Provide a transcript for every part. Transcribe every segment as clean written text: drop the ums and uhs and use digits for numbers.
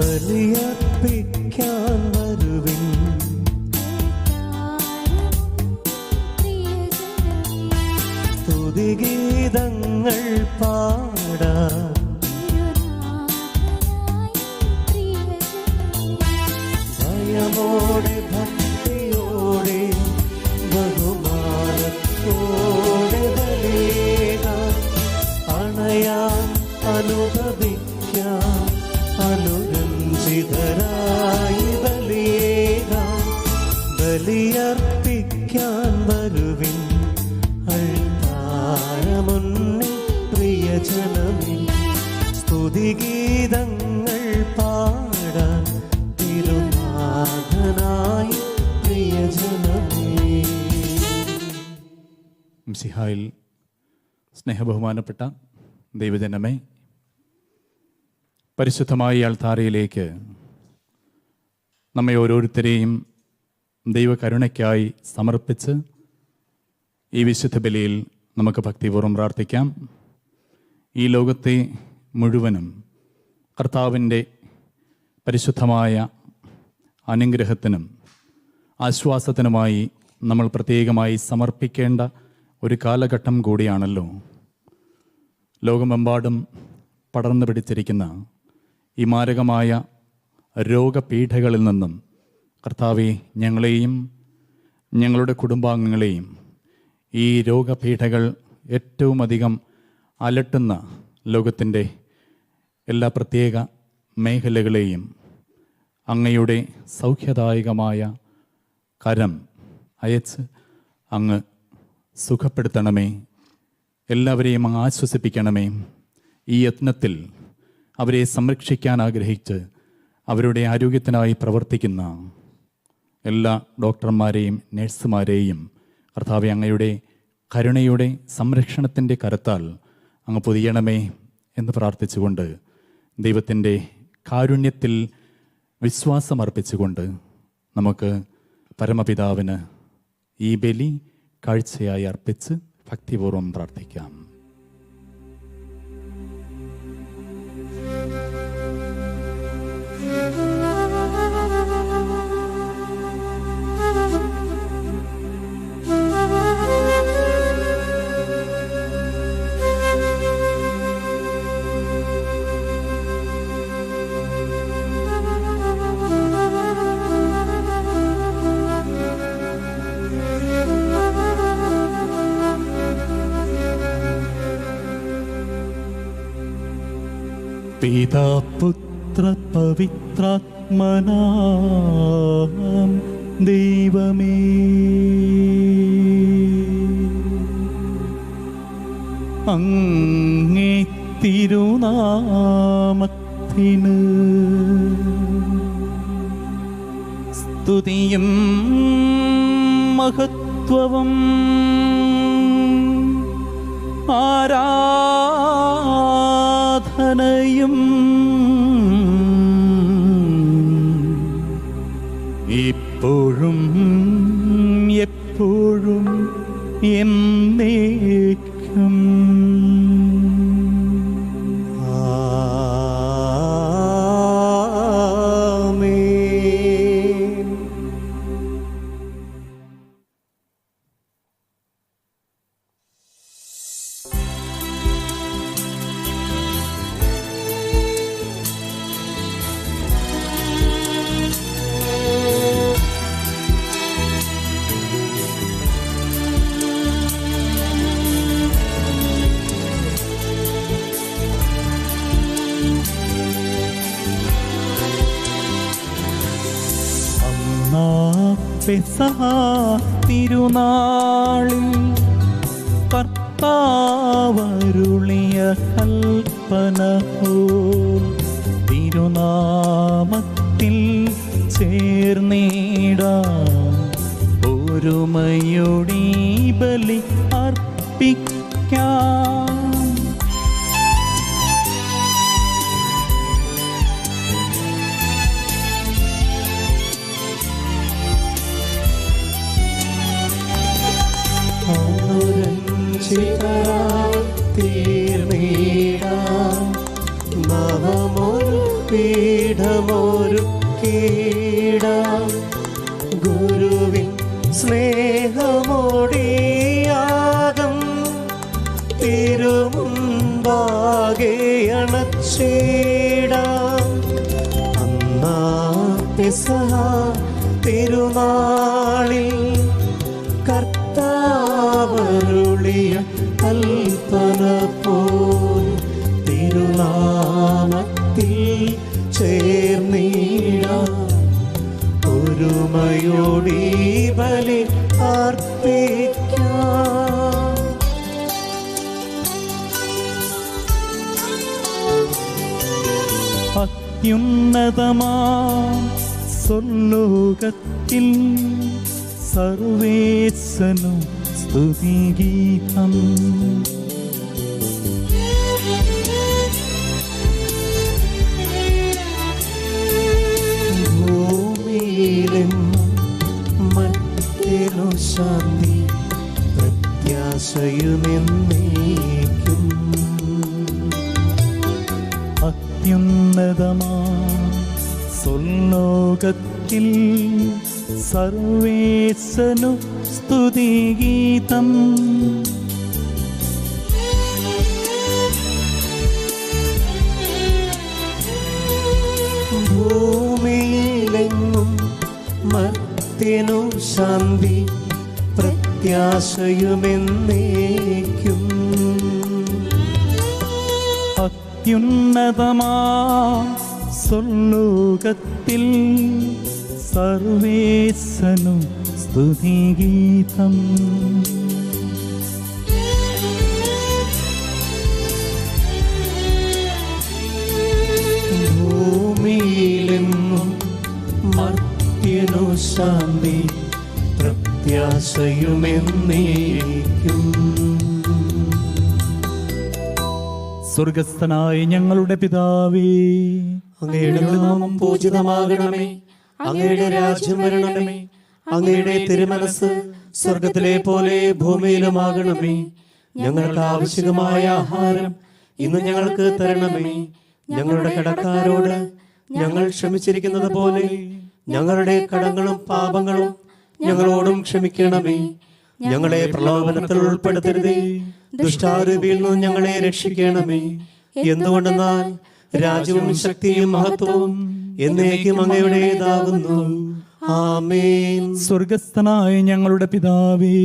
ബലിയർപ്പിക്കാൻ വരുവിൻ. സ്തുതിഗീതങ്ങൾ പാടാം. ഭയമോടെ ഭക്തിയോടെ ബഹുമാനത്തോടെ ബലിയേകാം. അണയാൻ അനുഭവിക്കാം അനുരഞ്ജിതരായി ബലിയേകാം. ബലിയർപ്പിക്കാൻ വരുവിൻ അൾത്താരമുന്നിൽ പ്രിയജനമേ. സ്തുതിഗീതങ്ങൾ പാടാൻ തിരുനാഥനായി പ്രിയജനമേ. മിശിഹായിൽ സ്നേഹബഹുമാനപ്പെട്ട ദൈവജനമേ, പരിശുദ്ധമായ അൾത്താരയിലേക്ക് നമ്മെ ഓരോരുത്തരെയും ദൈവകരുണയ്ക്കായി സമർപ്പിച്ച് ഈ വിശുദ്ധ ബലിയിൽ നമുക്ക് ഭക്തിപൂർവ്വം പ്രാർത്ഥിക്കാം. ഈ ലോകത്തെ മുഴുവനും കർത്താവിൻ്റെ പരിശുദ്ധമായ അനുഗ്രഹത്തിനും ആശ്വാസത്തിനുമായി നമ്മൾ പ്രത്യേകമായി സമർപ്പിക്കേണ്ട ഒരു കാലഘട്ടം കൂടിയാണല്ലോ. ലോകമെമ്പാടും പടർന്നു പിടിച്ചിരിക്കുന്ന ഈ മാരകമായ രോഗപീഠകളിൽ നിന്നും കർത്താവെ, ഞങ്ങളെയും ഞങ്ങളുടെ കുടുംബാംഗങ്ങളെയും ഈ രോഗപീഠകൾ ഏറ്റവും അധികം അലട്ടുന്ന ലോകത്തിൻ്റെ എല്ലാ പ്രത്യേക മേഖലകളെയും അങ്ങയുടെ സൗഖ്യദായകമായ കരം അയച്ച് അങ്ങ് സുഖപ്പെടുത്തണമേ. എല്ലാവരെയും അങ്ങ് ആശ്വസിപ്പിക്കണമേ. ഈ യത്നത്തിൽ അവരെ സംരക്ഷിക്കാൻ ആഗ്രഹിച്ച് അവരുടെ ആരോഗ്യത്തിനായി പ്രവർത്തിക്കുന്ന എല്ലാ ഡോക്ടർമാരെയും നഴ്സുമാരെയും കർത്താവെ, അങ്ങയുടെ കരുണയുടെ സംരക്ഷണത്തിൻ്റെ കരത്താൽ അങ്ങ് പൊതിയണമേ എന്ന് പ്രാർത്ഥിച്ചുകൊണ്ട് ദൈവത്തിൻ്റെ കാരുണ്യത്തിൽ വിശ്വാസമർപ്പിച്ചുകൊണ്ട് നമുക്ക് പരമപിതാവിന് ഈ ബലി കാഴ്ചയായി അർപ്പിച്ച് ഭക്തിപൂർവ്വം പ്രാർത്ഥിക്കാം. പിതാ പുത്ര പവിത്രാത്മനാം ദൈവമേ, അങ്ങേ തിരുനാമത്തിന് സ്തുതിയും മഹത്വവും ആരാധനയും ഇപ്പോഴും എപ്പോഴും എന്നേക്കും ആമേൻ. പെസഹ തിരുനാളിൽ കർത്താവരുളിയ കൽപ്പന പോൽ തിരുനാമത്തിൽ ചേർന്നിടാം ഒരുമയോടെ ബലി അർപ്പിക്കാം. തീർന്നീടാം നവമൊരു പീഠമോ ചേർന്നിടാം. ഗുരുവിൻ സ്നേഹമോടിയാകം തിരുമുൻപാകെ അണച്ചിടാം. അന്നാ പെസഹ തിരുനാളിൽ കർത്താവരുളിയ കൽപ്പന പോൽ തിരുനാമത്തിൽ ചേർന്നിടാം. ഒരുമയോടി ബലി അർപ്പിക്കാം. അത്യുന്നതമാം സ്വർലോകത്തിൽ സർവേശനു സ്തുതിഗീതം. ഭൂമിയിലെങ്ങും മർത്യനു ശാന്തി പ്രത്യാശയുമെന്നേക്കും. അത്യുന്നതമാം സ്വർലോകത്തിൽ സർവേശനു സ്തുതിഗീതം. ഭൂമിയിലെങ്ങും മർത്യനു ശാന്തി പ്രത്യാശയുമെന്നേക്കും. അത്യുന്നതമാം സ്വർലോകത്തിൽ സർവേശനു സ്തുതിഗീതം. ഭൂമിയിലെങ്ങും മർത്യനു ശാന്തി പ്രത്യാശയുമെന്നേക്കും. സ്വർഗസ്ഥനായ ഞങ്ങളുടെ പിതാവേ, അങ്ങയുടെ നാമം പൂജിതമാകണമേ. അങ്ങയുടെ രാജ്യം വരണമേ. അങ്ങയുടെ തിരുമനസ് സ്വർഗത്തിലെ പോലെ ഭൂമിയിലുമാകണമേ. ഞങ്ങൾക്ക് ആവശ്യമായ ആഹാരം ഇന്ന് ഞങ്ങൾക്ക് തരണമേ. ഞങ്ങളുടെ കടക്കാരോട് ഞങ്ങൾ ക്ഷമിച്ചിരിക്കുന്നത് പോലെ ഞങ്ങളുടെ കടങ്ങളും പാപങ്ങളും ഞങ്ങളോടും ക്ഷമിക്കണമേ. ഞങ്ങളെ പ്രലോഭനത്തിൽ ഉൾപ്പെടുത്തരുതേ, ദുഷ്ടാരൂപിയിൽ നിന്ന് ഞങ്ങളെ രക്ഷിക്കണമേ. എന്തുകൊണ്ടെന്നാൽ രാജ്യവും ശക്തിയും മഹത്വവും എന്നേക്കും അങ്ങയുടേതാകുന്നു. ആമേൻ. സ്വർഗസ്ഥനായ ഞങ്ങളുടെ പിതാവേ,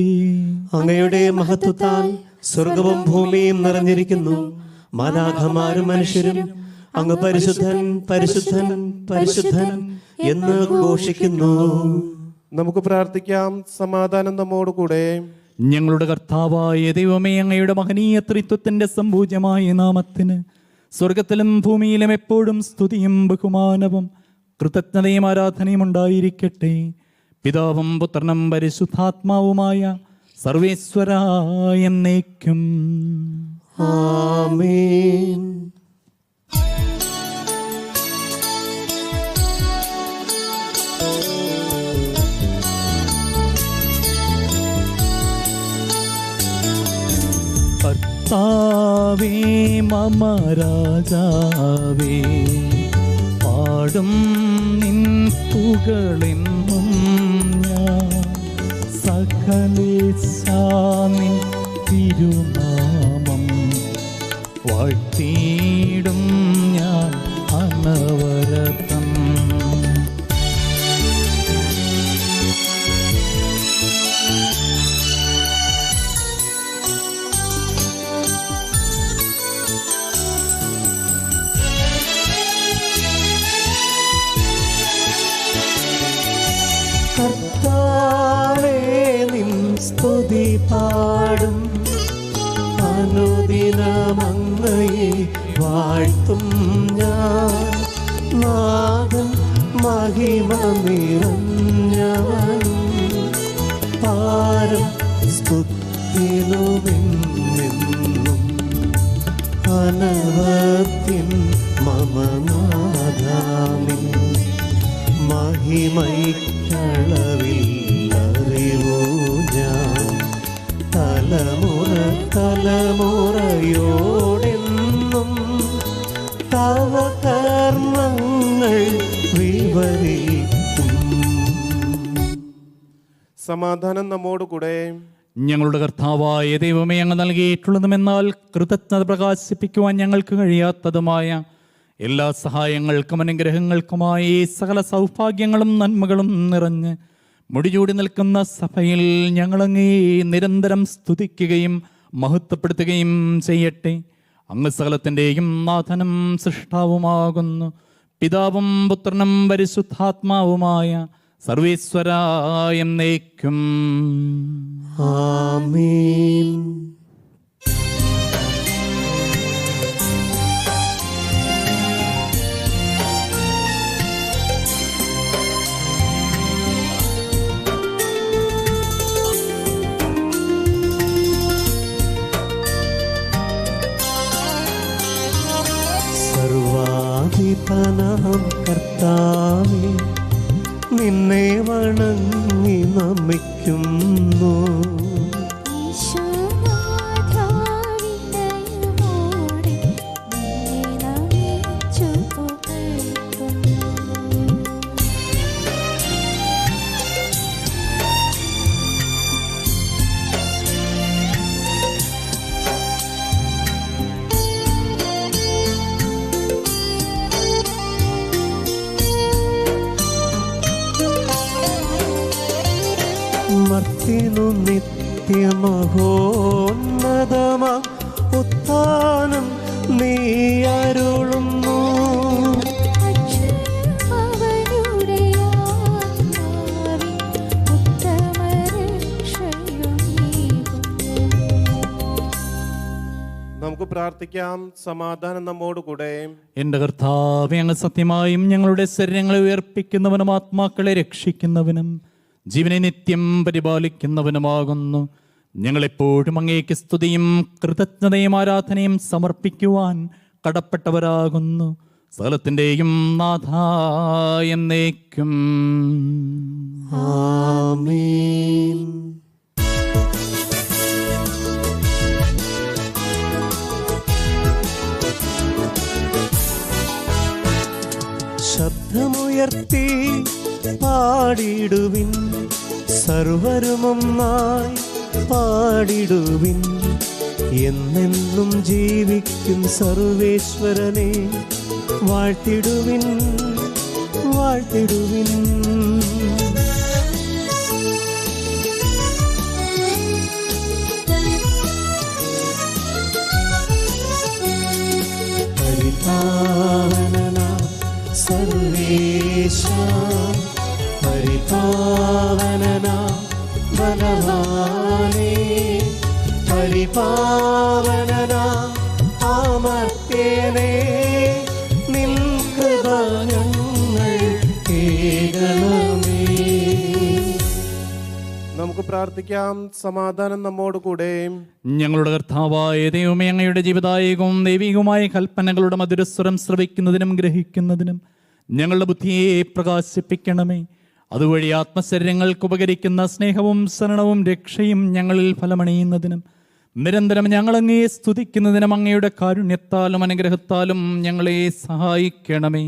അങ്ങയുടെ മഹത്വത്താൽ സ്വർഗവും ഭൂമിയും നിറഞ്ഞിരിക്കുന്നു. മാലാഖമാരും മനുഷ്യരും അങ്ങ് പരിശുദ്ധൻ പരിശുദ്ധൻ പരിശുദ്ധൻ എന്ന് ഘോഷിക്കുന്നു. നമുക്ക് പ്രാർത്ഥിക്കാം. സമാധാനം നമ്മോടുകൂടെ. ഞങ്ങളുടെ കർത്താവായ ദൈവമേ, അങ്ങയുടെ മഹനീയ ത്രിത്വത്തിന്റെ സംപൂജ്യമായ നാമത്തിന് സ്വർഗത്തിലും ഭൂമിയിലും എപ്പോഴും സ്തുതിയും ബഹുമാനവും കൃതജ്ഞതയും ആരാധനയും ഉണ്ടായിരിക്കട്ടെ. പിതാവും പുത്രനും പരിശുദ്ധാത്മാവുമായ സർവേശ്വരായ എന്നേക്കും. ആമേൻ. കർത്താവേ മമ രാജാവേ, പാടും നിൻ പുകളെന്നും ഞാൻ. സകലേശാ നിൻ തിരുനാമം വാഴ്ത്തിയിടും ഞാൻ അനവരതം. കർത്താവേ നിൻ സ്തുതി പാടും. അനുദിനമങ്ങയെ വാഴ്ത്തും ഞാൻ. നാഥൻ മഹിമ നിറഞ്ഞവൻ, പാരം സ്തുതിനുമെന്നും അനവധ്യൻ മമ നാഥാമിൻ. മഹിമയ്ക്കളവില്ലറിവോ ഞാൻ. തലമുറ തലമുറയോടെന്നും തവ കർമ്മങ്ങൾ വിവ വരേക്കും. സമാധാനം നമ്മോടുകൂടെ. ഞങ്ങളുടെ കർത്താവായ ദൈവമേ, അങ്ങ് നൽകിയിട്ടുള്ളതുമെന്നാൽ കൃതജ്ഞത പ്രകാശിപ്പിക്കുവാൻ ഞങ്ങൾക്ക് കഴിയാത്തതുമായ എല്ലാ സഹായങ്ങൾക്കും അനുഗ്രഹങ്ങൾക്കുമായി സകല സൗഭാഗ്യങ്ങളും നന്മകളും നിറഞ്ഞ് മുടിചൂടി നിൽക്കുന്ന സഭയിൽ ഞങ്ങളങ്ങേ നിരന്തരം സ്തുതിക്കുകയും മഹത്വപ്പെടുത്തുകയും ചെയ്യട്ടെ. അങ്ങ് സകലത്തിൻ്റെയും നാഥനും സൃഷ്ടാവുമാകുന്നു. പിതാവും പുത്രനും പരിശുദ്ധാത്മാവുമായ സർവേശ്വരായ എന്നേക്കും. ആമേൻ. സർവാധിപനാം കർത്താവേ, നിന്നെ വണങ്ങി നമിക്കുന്നു. മർത്തിനു നിത്യമഹോന്നതമാം ഉത്ഥാനം നീ അരുളുന്നു. നമുക്ക് പ്രാർത്ഥിക്കാം. സമാധാനം നമ്മോടുകൂടെ. എൻ്റെ കർത്താവേ, അങ്ങ് സത്യമായും ഞങ്ങളുടെ ശരീരങ്ങളെ ഉയർപ്പിക്കുന്നവനും ആത്മാക്കളെ രക്ഷിക്കുന്നവനും ജീവനെ നിത്യം പരിപാലിക്കുന്നവനുമാകുന്നു. ഞങ്ങളെപ്പോഴും അങ്ങേക്ക് സ്തുതിയും കൃതജ്ഞതയും ആരാധനയും സമർപ്പിക്കുവാൻ കടപ്പെട്ടവരാകുന്നു. സകലത്തിൻ്റെയും നാഥ എന്നേക്കും. ആമേൻ. ശബ്ദമുയർത്തി പാടിടുവിൻ, സർവരുമൊന്നായി പാടിടുവിൻ. എന്നെന്നും ജീവിക്കും സർവേശ്വരനെ വാഴ്ത്തിടുവിൻ, വാഴ്ത്തിടുവിൻ. പരിപാവനനാം സർവേശ, പരിപാവനനാം ബലവാനേ, പരിപാവനനാം അമർത്യനേ, നിൻ കൃപ ഞങ്ങൾ കേൾക്കണമേ. നമുക്ക് പ്രാർത്ഥിക്കാം. സമാധാനം നമ്മോടുകൂടെ. ഞങ്ങളുടെ കർത്താവായ ദൈവമേ, അങ്ങയുടെ ജീവദായകവും ദൈവികവുമായ കൽപ്പനകളുടെ മധുരസ്വരം ശ്രവിക്കുന്നതിനും ഗ്രഹിക്കുന്നതിനും ഞങ്ങളുടെ ബുദ്ധിയെ പ്രകാശിപ്പിക്കണമേ. അതുവഴി ആത്മശരീരങ്ങൾക്ക് ഉപകരിക്കുന്ന സ്നേഹവും ശരണവും രക്ഷയും ഞങ്ങളിൽ ഫലമണിയുന്നതിനും നിരന്തരം ഞങ്ങളങ്ങയെ സ്തുതിക്കുന്നതിനും അങ്ങയുടെ കാരുണ്യത്താലും അനുഗ്രഹത്താലും ഞങ്ങളെ സഹായിക്കണമേ.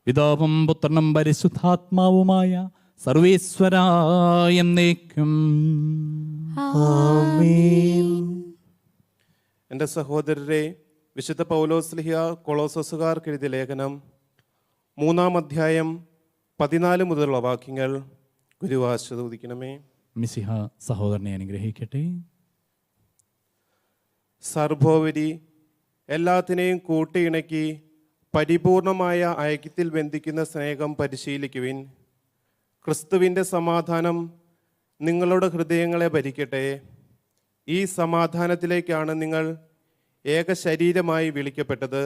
പിതാവും പുത്രനും പരിശുദ്ധാത്മാവുമായ സർവേശ്വരായ എന്നേക്കും. ആമേൻ. എൻ്റെ സഹോദരരെ, വിശുദ്ധ പൗലോസ്ലിഹ കൊളോസസുകാർക്ക് എഴുതിയ ലേഖനം 3-ാം അധ്യായം 14 മുതലുള്ള വാക്യങ്ങൾ ഗുരുവാശ്വദിക്കണമേ. മിശിഹ സഹോദരനെ അനുഗ്രഹിക്കട്ടെ. സർവോപരി എല്ലാത്തിനെയും കൂട്ടിയിണക്കി പരിപൂർണമായ ഐക്യത്തിൽ ബന്ധിക്കുന്ന സ്നേഹം പരിശീലിക്കുവിൻ. ക്രിസ്തുവിൻ്റെ സമാധാനം നിങ്ങളുടെ ഹൃദയങ്ങളെ ഭരിക്കട്ടെ. ഈ സമാധാനത്തിലേക്കാണ് നിങ്ങൾ ഏക ശരീരമായി വിളിക്കപ്പെട്ടത്.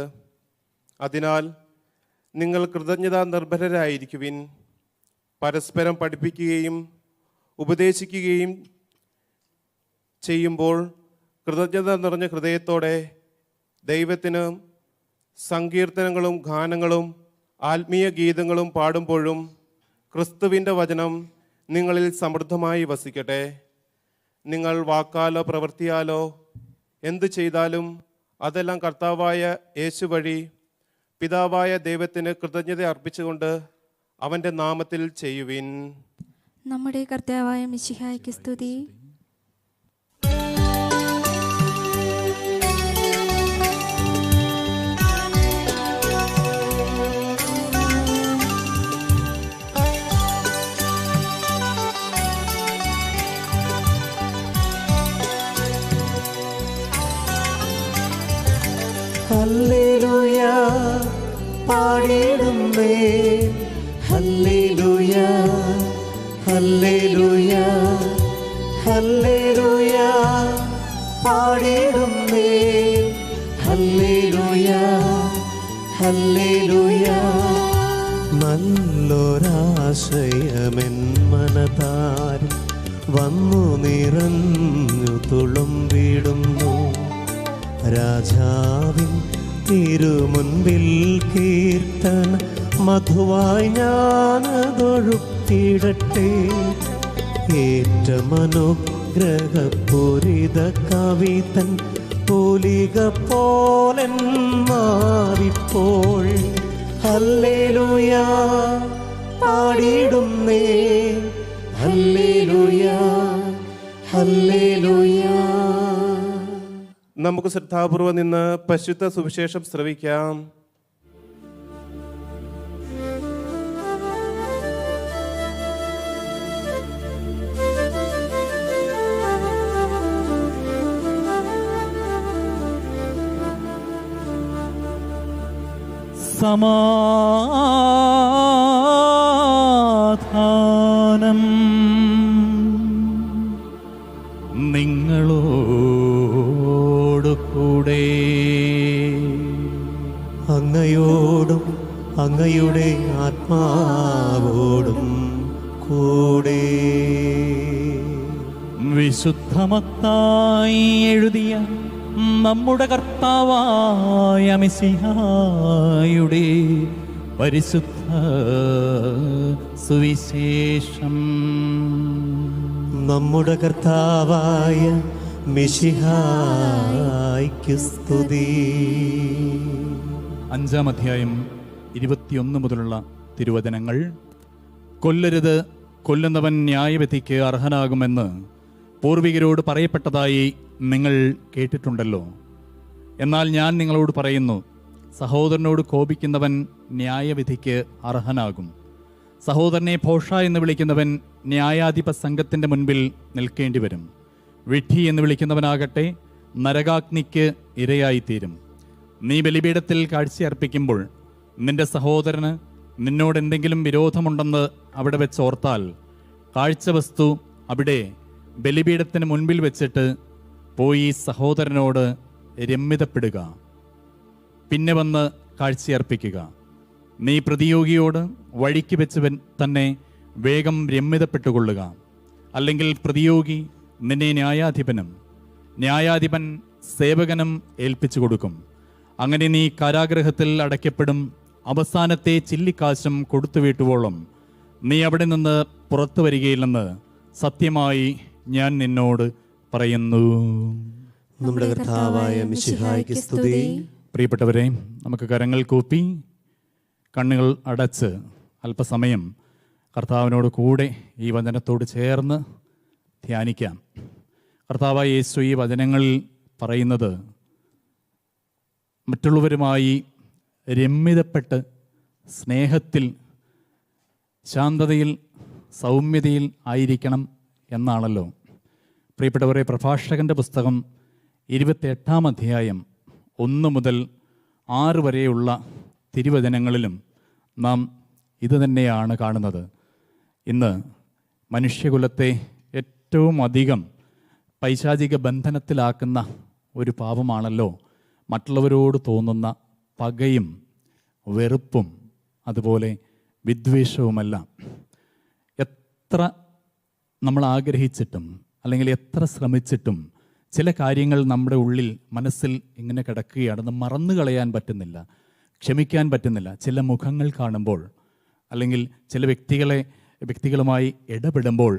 അതിനാൽ നിങ്ങൾ കൃതജ്ഞതാ നിർഭരരായിരിക്കുവിൻ. പരസ്പരം പഠിപ്പിക്കുകയും ഉപദേശിക്കുകയും ചെയ്യുമ്പോൾ കൃതജ്ഞത നിറഞ്ഞ ഹൃദയത്തോടെ ദൈവത്തിന് സങ്കീർത്തനങ്ങളും ഗാനങ്ങളും ആത്മീയ ഗീതങ്ങളും പാടുമ്പോഴും ക്രിസ്തുവിൻ്റെ വചനം നിങ്ങളിൽ സമൃദ്ധമായി വസിക്കട്ടെ. നിങ്ങൾ വാക്കാലോ പ്രവൃത്തിയാലോ എന്തു ചെയ്താലും അതെല്ലാം കർത്താവായ യേശു വഴി പിതാവായ ദൈവത്തിന് കൃതജ്ഞത അർപ്പിച്ചുകൊണ്ട് അവൻ്റെ നാമത്തിൽ ചെയ്യുവിൻ. നമ്മുടെ കർത്താവായ മിശിഹായ്ക്ക് സ്തുതി. ഹല്ലേലൂയ പാടിടുന്നേ, ഹല്ലേലൂയ ഹല്ലേലൂയ ഹല്ലേലൂയ പാടിടുന്നേ, ഹല്ലേലൂയ ഹല്ലേലൂയ. നല്ലൊരാശയമെൻ മനതാരിൽ വന്നു നിറഞ്ഞു തുളുമ്പിടുന്നു. രാജാവിൻ തിരുമുൻപിൽ കീർത്തന മധുവായി ഞാനതൊഴുക്കിടട്ടെ. ഏറ്റമനുഗ്രഹപൂരിത കവിതൻ പൂലിക പോലൻ മാറിപ്പോൾ. ഹല്ലേലൂയ പാടിടുന്നേ, ഹല്ലേലൂയ ഹല്ലേലൂയ. നമുക്ക് ശ്രദ്ധാപൂർവം നിന്ന് പരിശുദ്ധ സുവിശേഷം ശ്രവിക്കാം. സമാധാനം നിങ്ങളോട് കൂടെ. അങ്ങയോടും അങ്ങയുടെ ആത്മാവോടും കൂടെ. വിശുദ്ധ മത്തായി എഴുതിയ നമ്മുടെ കർത്താവായ മിശിഹായുടെ പരിശുദ്ധ സുവിശേഷം. നമ്മുടെ കർത്താവായ മിശിഹായ്ക്ക് സ്തുതി. 5-ാം അധ്യായം 21 മുതലുള്ള തിരുവചനങ്ങൾ. കൊല്ലരുത്, കൊല്ലുന്നവൻ ന്യായവിധിക്ക് അർഹനാകുമെന്ന് പൂർവികരോട് പറയപ്പെട്ടതായി നിങ്ങൾ കേട്ടിട്ടുണ്ടല്ലോ. എന്നാൽ ഞാൻ നിങ്ങളോട് പറയുന്നു, സഹോദരനോട് കോപിക്കുന്നവൻ ന്യായവിധിക്ക് അർഹനാകും. സഹോദരനെ ഭോഷ എന്ന് വിളിക്കുന്നവൻ ന്യായാധിപ സംഘത്തിൻ്റെ മുൻപിൽ നിൽക്കേണ്ടി വരും. വിഡ്ഢി എന്ന് വിളിക്കുന്നവനാകട്ടെ നരകാഗ്നിക്ക് ഇരയായിത്തീരും. നീ ബലിപീഠത്തിൽ കാഴ്ചയർപ്പിക്കുമ്പോൾ നിന്റെ സഹോദരന് നിന്നോട് എന്തെങ്കിലും വിരോധമുണ്ടെന്ന് അവിടെ വെച്ച് ഓർത്താൽ കാഴ്ചവസ്തു അവിടെ ബലിപീഠത്തിന് മുൻപിൽ വെച്ചിട്ട് പോയി സഹോദരനോട് രമ്യതപ്പെടുക. പിന്നെ വന്ന് കാഴ്ചയർപ്പിക്കുക. നീ പ്രതിയോഗിയോട് വഴിക്ക് വെച്ച് തന്നെ വേഗം രമ്യതപ്പെട്ടുകൊള്ളുക. അല്ലെങ്കിൽ പ്രതിയോഗി നിന്നെ ന്യായാധിപനും ന്യായാധിപൻ സേവകനും ഏൽപ്പിച്ചു കൊടുക്കും. അങ്ങനെ നീ കാരാഗൃഹത്തിൽ അടയ്ക്കപ്പെടും. അവസാനത്തെ ചില്ലിക്കാശം കൊടുത്തു വീട്ടുവോളം നീ അവിടെ നിന്ന് പുറത്തു വരികയില്ലെന്ന് സത്യമായി ഞാൻ നിന്നോട് പറയുന്നു. നമ്മുടെ കർത്താവായ മിശിഹായ്ക്ക് സ്തുതി. പ്രിയപ്പെട്ടവരെ, നമുക്ക് കരങ്ങൾ കൂപ്പി കണ്ണുകൾ അടച്ച് അല്പസമയം കർത്താവിനോട് കൂടെ ഈ വചനത്തോട് ചേർന്ന് ധ്യാനിക്കാം. കർത്താവായ യേശു ഈ വചനങ്ങളിൽ പറയുന്നത് മറ്റുള്ളവരുമായി രമ്യതപ്പെട്ട് സ്നേഹത്തിൽ, ശാന്തതയിൽ, സൗമ്യതയിൽ ആയിരിക്കണം എന്നാണല്ലോ. പ്രിയപ്പെട്ടവരെ, പ്രഭാഷകൻ്റെ പുസ്തകം 28-ാം അധ്യായം 1 മുതൽ 6 വരെയുള്ള തിരുവചനങ്ങളിലും നാം ഇത് തന്നെയാണ് കാണുന്നത്. ഇന്ന് മനുഷ്യകുലത്തെ ഏറ്റവും അധികം പൈശാചിക ബന്ധനത്തിലാക്കുന്ന ഒരു പാപമാണല്ലോ മറ്റുള്ളവരോട് തോന്നുന്ന പകയും വെറുപ്പും അതുപോലെ വിദ്വേഷവുമെല്ലാം. എത്ര നമ്മൾ ആഗ്രഹിച്ചിട്ടും അല്ലെങ്കിൽ എത്ര ശ്രമിച്ചിട്ടും ചില കാര്യങ്ങൾ നമ്മുടെ ഉള്ളിൽ മനസ്സിൽ ഇങ്ങനെ കിടക്കുകയാണ്. അത് മറന്നു കളയാൻ പറ്റുന്നില്ല, ക്ഷമിക്കാൻ പറ്റുന്നില്ല. ചില മുഖങ്ങൾ കാണുമ്പോൾ അല്ലെങ്കിൽ ചില വ്യക്തികളുമായി ഇടപെടുമ്പോൾ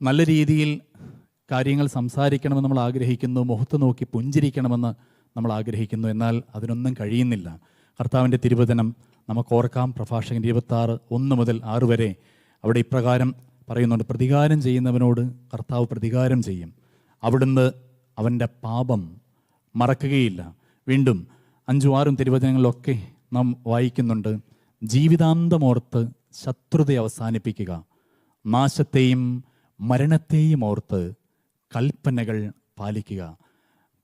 നല്ല രീതിയിൽ കാര്യങ്ങൾ സംസാരിക്കണമെന്ന് നമ്മൾ ആഗ്രഹിക്കുന്നു, മുഖത്ത് നോക്കി പുഞ്ചിരിക്കണമെന്ന് നമ്മൾ ആഗ്രഹിക്കുന്നു. എന്നാൽ അതിനൊന്നും കഴിയുന്നില്ല. കർത്താവിൻ്റെ തിരുവചനം നമുക്ക് ഓർക്കാം. പ്രഭാഷകൻ 26:1 മുതൽ 6 വരെ അവിടെ ഇപ്രകാരം പറയുന്നുണ്ട്: പ്രതികാരം ചെയ്യുന്നവനോട് കർത്താവ് പ്രതികാരം ചെയ്യും, അവിടുന്ന് അവൻ്റെ പാപം മറക്കുകയില്ല. വീണ്ടും 5-6 തിരുവചനങ്ങളിലൊക്കെ നാം വായിക്കുന്നുണ്ട്: ജീവിതാന്തമോർത്ത് ശത്രുത അവസാനിപ്പിക്കുക, നാശത്തെയും മരണത്തെയും ഓർത്ത് കൽപ്പനകൾ പാലിക്കുക.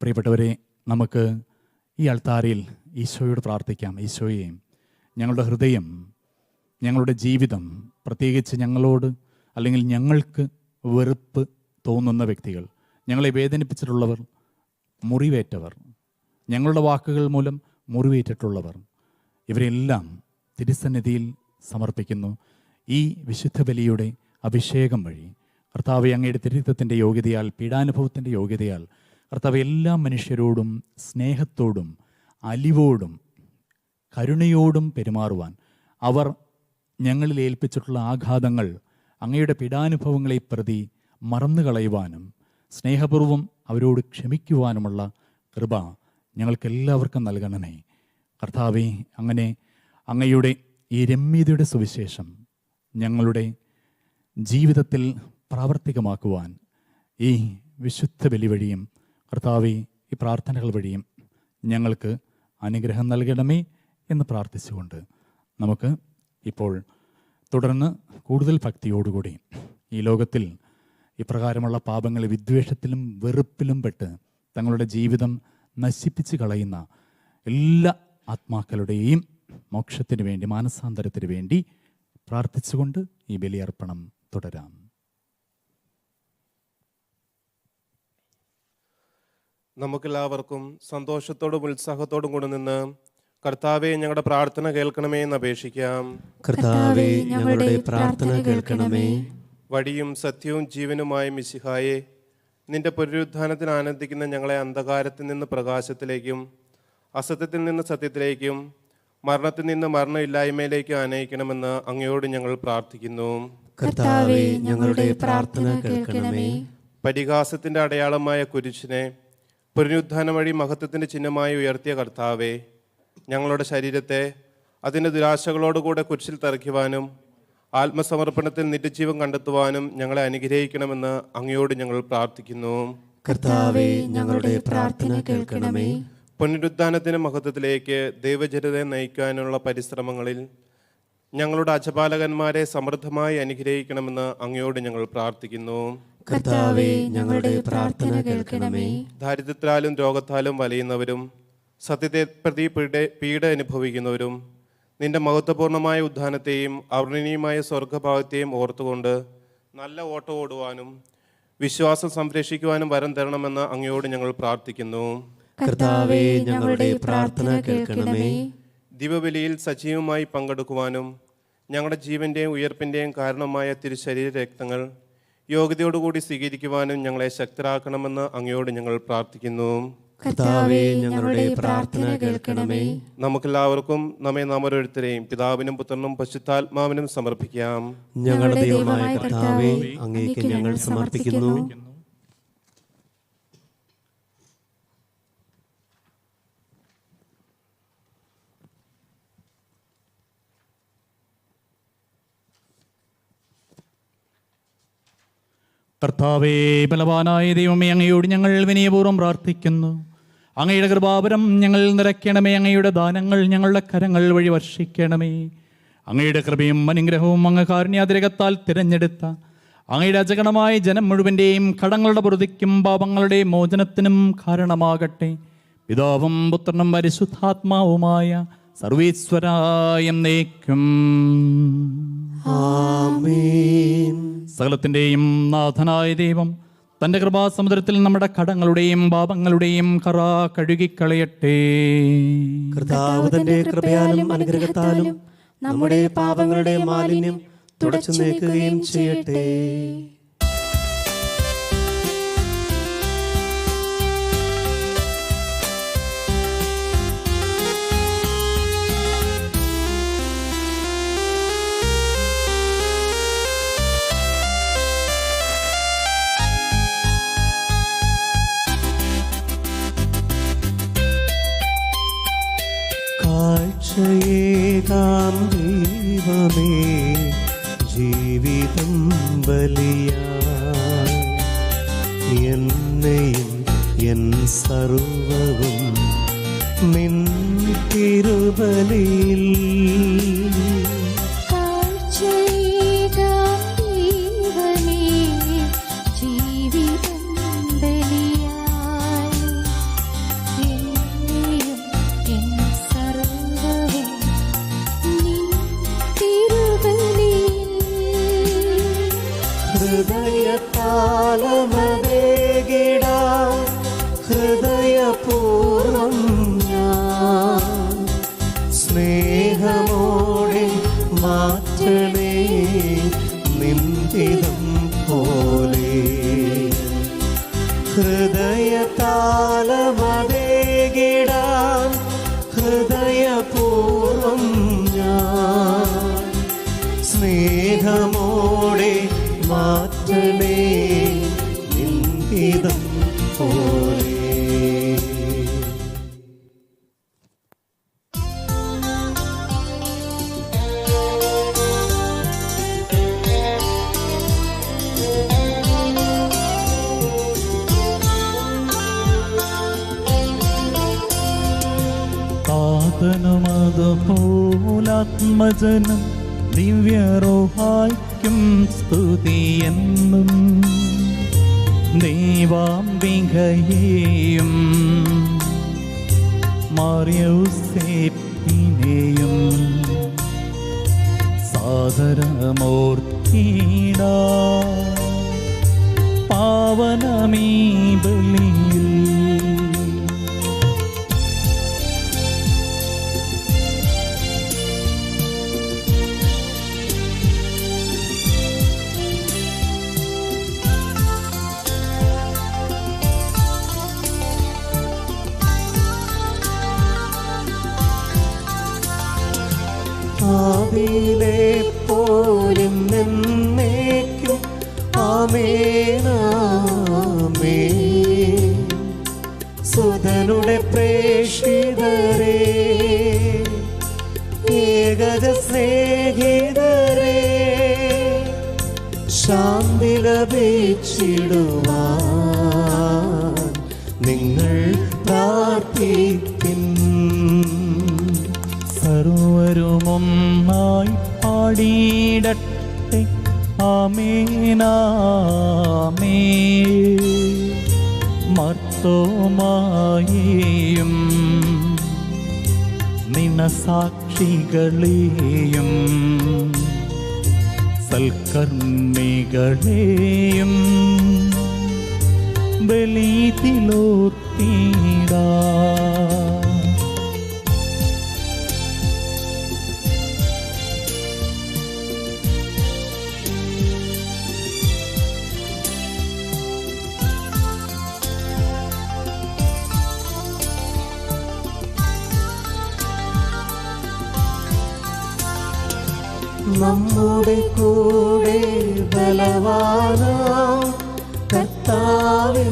പ്രിയപ്പെട്ടവരെ, നമുക്ക് ഈ അൾത്താരയിൽ ഈശോയോട് പ്രാർത്ഥിക്കാം. ഈശോയെ, ഞങ്ങളുടെ ഹൃദയം, ഞങ്ങളുടെ ജീവിതം, പ്രത്യേകിച്ച് ഞങ്ങളോട് അല്ലെങ്കിൽ ഞങ്ങൾക്ക് വെറുപ്പ് തോന്നുന്ന വ്യക്തികൾ, ഞങ്ങളെ വേദനിപ്പിച്ചിട്ടുള്ളവർ, മുറിവേറ്റവർ, ഞങ്ങളുടെ വാക്കുകൾ മൂലം മുറിവേറ്റിട്ടുള്ളവർ, ഇവരെല്ലാം തിരുസന്നിധിയിൽ സമർപ്പിക്കുന്നു. ഈ വിശുദ്ധ ബലിയുടെ അഭിഷേകം വഴി കർത്താവെ, അങ്ങയുടെ തിരുരക്തത്തിൻ്റെ യോഗ്യതയാൽ, പീഡാനുഭവത്തിൻ്റെ യോഗ്യതയാൽ കർത്താവ് എല്ലാ മനുഷ്യരോടും സ്നേഹത്തോടും അലിവോടും കരുണയോടും പെരുമാറുവാൻ, അവർ ഞങ്ങളിൽ ഏൽപ്പിച്ചിട്ടുള്ള ആഘാതങ്ങൾ, അങ്ങയുടെ പീഡാനുഭവങ്ങളെ പ്രതി മറന്നുകളയുവാനും സ്നേഹപൂർവ്വം അവരോട് ക്ഷമിക്കുവാനുമുള്ള കൃപ ഞങ്ങൾക്കെല്ലാവർക്കും നൽകണമേ. കർത്താവെ, അങ്ങനെ അങ്ങയുടെ ഈ രമ്യതയുടെ സുവിശേഷം ഞങ്ങളുടെ ജീവിതത്തിൽ പ്രാവർത്തികമാക്കുവാൻ ഈ വിശുദ്ധ ബലി വഴിയും കർത്താവെ, ഈ പ്രാർത്ഥനകൾ വഴിയും ഞങ്ങൾക്ക് അനുഗ്രഹം നൽകണമേ എന്ന് പ്രാർത്ഥിച്ചുകൊണ്ട് നമുക്ക് ഇപ്പോൾ തുടർന്ന് കൂടുതൽ ഭക്തിയോടുകൂടി ഈ ലോകത്തിൽ ഇപ്രകാരമുള്ള പാപങ്ങൾ, വിദ്വേഷത്തിലും വെറുപ്പിലും പെട്ട് തങ്ങളുടെ ജീവിതം നശിപ്പിച്ച് കളയുന്ന എല്ലാ ആത്മാക്കളുടെയും മോക്ഷത്തിന് വേണ്ടി, മാനസാന്തരത്തിന് വേണ്ടി പ്രാർത്ഥിച്ചുകൊണ്ട് ഈ ബലിയർപ്പണം തുടരാം. നമുക്കെല്ലാവർക്കും സന്തോഷത്തോടും ഉത്സാഹത്തോടും കൂടെ നിന്ന് കർത്താവെ, ഞങ്ങളുടെ പ്രാർത്ഥന കേൾക്കണമേ എന്ന് അപേക്ഷിക്കാം. കർത്താവേ, ഞങ്ങളുടെ പ്രാർത്ഥന കേൾക്കണമേ. വഴിയും സത്യവും ജീവനുമായ മിശിഹായെ, നിന്റെ പുനരുത്ഥാനത്തിൽ ആനന്ദിക്കുന്ന ഞങ്ങളെ അന്ധകാരത്തിൽ നിന്ന് പ്രകാശത്തിലേക്കും അസത്യത്തിൽ നിന്ന് സത്യത്തിലേക്കും മരണത്തിൽ നിന്ന് മരണമില്ലായ്മയിലേക്ക് ആനയിക്കണമെന്ന് അങ്ങയോട് ഞങ്ങൾ പ്രാർത്ഥിക്കുന്നു. കർത്താവേ, ഞങ്ങളുടെ പ്രാർത്ഥന കേൾക്കണമേ. പരിഹാസത്തിന്റെ അടയാളമായ കുരിശിനെ പുനരുത്ഥാനം വഴി മഹത്വത്തിന്റെ ചിഹ്നമായി ഉയർത്തിയ കർത്താവെ, ഞങ്ങളുടെ ശരീരത്തെ അതിൻ്റെ ദുരാശകളോടുകൂടെ കുരിശിൽ തറയ്ക്കുവാനും ആത്മസമർപ്പണത്തിൽ നിത്യജീവൻ കണ്ടെത്തുവാനും ഞങ്ങളെ അനുഗ്രഹിക്കണമെന്ന് അങ്ങയോട് ഞങ്ങൾ പ്രാർത്ഥിക്കുന്നു. കർത്താവേ, ഞങ്ങളുടെ പ്രാർത്ഥന കേൾക്കണമേ. പുനരുത്ഥാനത്തിന്റെ മഹത്വത്തിലേക്ക് ദൈവജനതയെ നയിക്കാനുള്ള പരിശ്രമങ്ങളിൽ ഞങ്ങളുടെ അജപാലകന്മാരെ സമൃദ്ധമായി അനുഗ്രഹിക്കണമെന്ന് അങ്ങയോട് ഞങ്ങൾ പ്രാർത്ഥിക്കുന്നു. കർത്താവേ, ഞങ്ങളുടെ പ്രാർത്ഥന കേൾക്കണമേ. ദാരിദ്ര്യത്താലും രോഗത്താലും വലയുന്നവരും സത്യത്തെ പ്രതി പീഡ അനുഭവിക്കുന്നവരും നിന്റെ മഹത്വപൂർണമായ ഉദ്ധാനത്തെയും അവർണ്ണനീയമായ സ്വർഗഭാവത്തെയും ഓർത്തുകൊണ്ട് നല്ല ഓട്ടം ഓടുവാനും വിശ്വാസം സംരക്ഷിക്കുവാനും വരം തരണമെന്ന് അങ്ങയോട് ഞങ്ങൾ പ്രാർത്ഥിക്കുന്നു. കർത്താവേ, ഞങ്ങളുടെ പ്രാർത്ഥന കേൾക്കണമേ. ദിവബലിയിൽ സജീവമായി പങ്കെടുക്കുവാനും ഞങ്ങളുടെ ജീവന്റെയും ഉയർപ്പിന്റെയും കാരണമായ തിരുശരീര രക്തങ്ങൾ യോഗ്യതയോടുകൂടി സ്വീകരിക്കുവാനും ഞങ്ങളെ ശക്തരാക്കണമെന്ന് അങ്ങയോട് ഞങ്ങൾ പ്രാർത്ഥിക്കുന്നു. കർത്താവേ, ഞങ്ങളുടെ പ്രാർത്ഥന കേൾക്കണമേ. നമുക്കെല്ലാവർക്കും നാം ഓരോരുത്തരെയും പിതാവിനും പുത്രനും പരിശുദ്ധാത്മാവിനും സമർപ്പിക്കാം. ഞങ്ങളുടെ ദൈവമായ കർത്താവേ, അങ്ങേക്ക് ഞങ്ങൾ സമർപ്പിക്കുന്നു. കർത്താവേ, ബലവാനായ ദൈവമേ, അങ്ങയോട് ഞങ്ങൾ വിനയപൂർവ്വം പ്രാർത്ഥിക്കുന്നു. അങ്ങയുടെ കൃപാവരം ഞങ്ങൾ നിറയ്ക്കണമേ. അങ്ങയുടെ ദാനങ്ങൾ ഞങ്ങളുടെ കരങ്ങൾ വഴി വർഷിക്കണമേ. അങ്ങയുടെ കൃപയും അനുഗ്രഹവും അങ്ങ് കാരുണ്യാതിരകത്താൽ തിരഞ്ഞെടുത്ത അങ്ങയുടെ അജഗണമായ ജനം മുഴുവൻ്റെയും കടങ്ങളുടെ പ്രതിക്കും പാപങ്ങളുടെ മോചനത്തിനും കാരണമാകട്ടെ. പിതാവും പുത്രനും പരിശുദ്ധാത്മാവുമായ സർവീശ്വരായ എന്നേക്കും ആമേൻ. സകലത്തിൻ്റെയും നാഥനായ ദൈവം തൻ്റെ കൃപാസമുദ്രത്തിൽ നമ്മുടെ കടങ്ങളുടെയും പാപങ്ങളുടെയും കറ കഴുകിക്കളയട്ടെ. കർത്താവ് തന്റെ കൃപയാലും അനുഗ്രഹത്താലും നമ്മുടെ പാപങ്ങളുടെ മാലിന്യം തുടച്ചു നീക്കുകയും ചെയ്യട്ടെ. കാഴ്ചയേകാം ദൈവമേ ജീവിതം ബലിയായി എന്നെയും എൻ സർവവും നിൻ തിരുബലിയിൽ ഹൃദയതാളമേകിടാം ഹൃദയപൂർവം ഞാൻ സ്നേഹമോടെ മാറ്റണേ നിന്ദിതം പോലെ ഹൃദയതാളമേകിടാം ഹൃദയപൂർവം ഞാൻ സ്നേഹമോടെ മാറ്റണേ നിന്ദിതം പോലെ. താതനുമതുപോലാത്മജനം ദിവ്യറോഹായ്ക്കും സ്തുതിയെന്നും ദൈവാംബികയെയും മറിയൂസേപ്പിനെയും സാദരമൂർത്തിയിടാ പാവനമീ ബലിയിൽ. ആദിയിലെ പോലും എന്നേക്കും ആമേനാമേൻ. സുതനുടെ പ്രേക്ഷിതരേ ഏകജ സ്നേഹിതരേ ശാന്തി ലഭിച്ചിടുവാൻ നിങ്ങൾ പ്രാർത്ഥിക്കും. സർവരുമൊന്നായി പാടിയിടട്ടെ ആമേനാമേ. മർത്തോമായെയും നിണസാക്ഷികളെയും സൽക്കർമ്മികളെയും ബലിതിലോർത്തിടാ. നമ്മുടെ കൂടെ ബലവാനാം കർത്താവെന്നേക്കും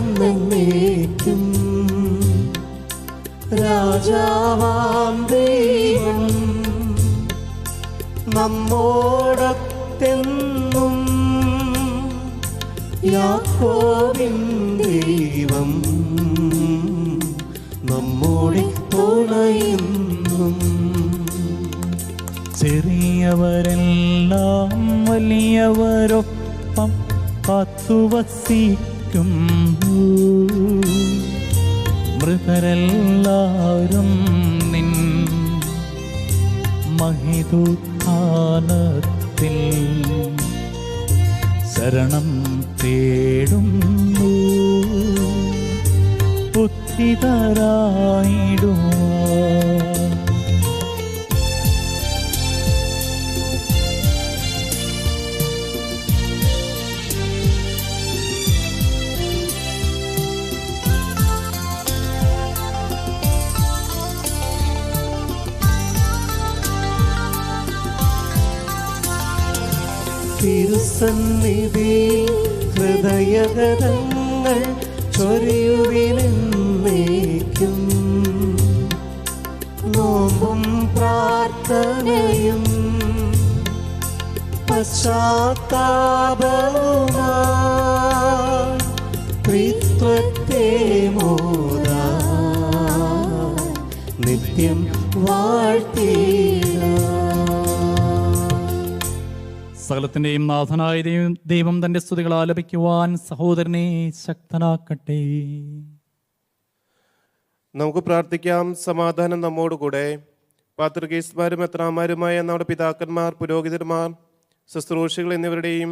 രാജാവാം ദൈവം നമ്മോടൊത്തെന്നും യാക്കോബിൻ ദൈവം നമ്മോടെ തുണയുന്നും. ചെറിയവരെല്ലാം വലിയവരൊപ്പം കാത്തുവസിക്കും. മൃതരെല്ലാരും നിൻ മഹിതുത്ഥാനത്തിൽ ശരണം തേടുന്നു. ഉദ്ധിതരായിടുവാൻ തിരുസന്നിധി ഹൃദയഗതങ്ങൾ ചൊരിയുവിനെന്നേക്കും. നോമ്പു മനസ്താപവും പ്രാർത്ഥനയും പശ്ചാത്താപവുമായി ത്രിത്വത്തെ മോദാൻ നിത്യം വാഴ്ത്തിയിടാം. സകലത്തിന്റെയും നാഥനായ ദൈവം തന്റെ സ്തുതികൾ ആലപിക്കുവാൻ സഹോദരനെ ശക്തനാക്കട്ടെ. നമുക്ക് പ്രാർത്ഥിക്കാം. സമാധാനം നമ്മോടുകൂടെ. പാത്രികേസ്മാരും മെത്രാന്മാരുമായ നമ്മുടെ പിതാക്കന്മാർ, പുരോഹിതന്മാർ, ശുശ്രൂഷികൾ എന്നിവരുടെയും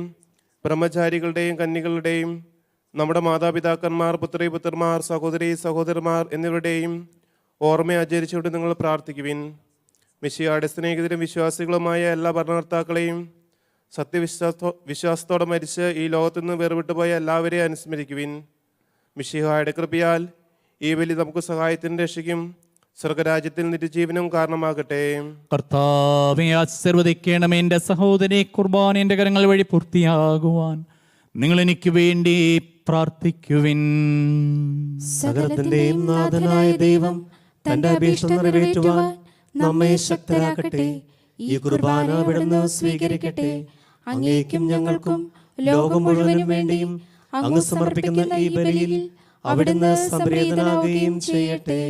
ബ്രഹ്മചാരികളുടെയും കന്യകളുടെയും നമ്മുടെ മാതാപിതാക്കന്മാർ, പുത്രിപുത്രന്മാർ, സഹോദരി സഹോദരന്മാർ എന്നിവരുടെയും ഓർമ്മ ആചരിച്ചുകൊണ്ട് നിങ്ങൾ പ്രാർത്ഥിക്കുവിൻ. മിശിഹായുടെ സ്നേഹിതരും വിശ്വാസികളുമായ എല്ലാ ഭരണകർത്താക്കളെയും വിശ്വാസത്തോടെ മരിച്ച് ഈ ലോകത്തു നിന്ന് വേർവിട്ടുപോയ എല്ലാവരെയും അനുസ്മരിക്കുവിൻ. മിശിഹായുടെ കൃപയാൽ ഈ ബലി നമുക്ക് സഹായത്തിന് രക്ഷിക്കും സ്വർഗരാജ്യത്തിൽ നിത്യജീവനും കാരണമാകട്ടെ. കർത്താവെ ആശീർവദിക്കണമേ. എൻ്റെ സഹോദരി കുർബാന എൻ്റെ കരങ്ങൾ വഴി പൂർത്തിയാകുവാൻ നിങ്ങൾ എനിക്ക് വേണ്ടി പ്രാർത്ഥിക്കുവിൻ. സകലത്തിന്റെയും നാഥനായ ദൈവം തന്റെ അപേക്ഷ നിറവേറ്റുവാൻ നമ്മെ ശക്തരാക്കട്ടെ. ഈ കുർബാന അവിടുന്ന് സ്വീകരിക്കട്ടെ. അങ്ങേക്കും ഞങ്ങൾക്കും ലോകം മുഴുവനും വേണ്ടിയും അങ്ങ് സമർപ്പിക്കുന്ന ഈ ബലിയിൽ അവിടുന്ന് സംപ്രീതനാവുകയും ചെയ്യട്ടെ.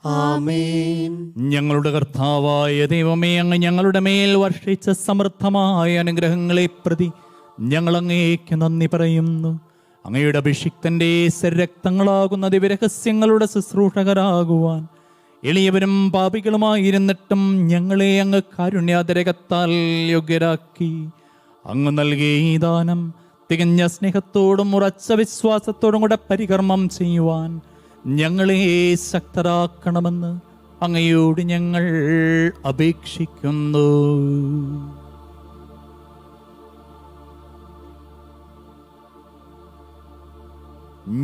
ആമേൻ. ഞങ്ങളുടെ കർത്താവായ ദൈവമേ, അങ്ങ് ഞങ്ങളുടെ മേൽ വർഷിച്ച സമൃദ്ധമായ അനുഗ്രഹങ്ങളെ പ്രതി ഞങ്ങൾ അങ്ങേക്ക് നന്ദി പറയുന്നു. അങ്ങയുടെ അഭിഷിക്തന്റെ രക്തങ്ങളാകുന്ന ദിവ്യരഹസ്യങ്ങളുടെ ശുശ്രൂഷകരാകുവാൻ എളിയവരും പാപികളുമായിരുന്നിട്ടും ഞങ്ങളെ അങ്ങ് കാരുണ്യാതിരകത്താൽ യോഗ്യരാക്കി. അങ്ങ് നൽകിയ ഈ ദാനം തികഞ്ഞ സ്നേഹത്തോടും ഉറച്ച വിശ്വാസത്തോടും കൂടെ പരികർമ്മം ചെയ്യുവാൻ ഞങ്ങളെ ശക്തരാക്കണമെന്ന് അങ്ങയോട് ഞങ്ങൾ അപേക്ഷിക്കുന്നു.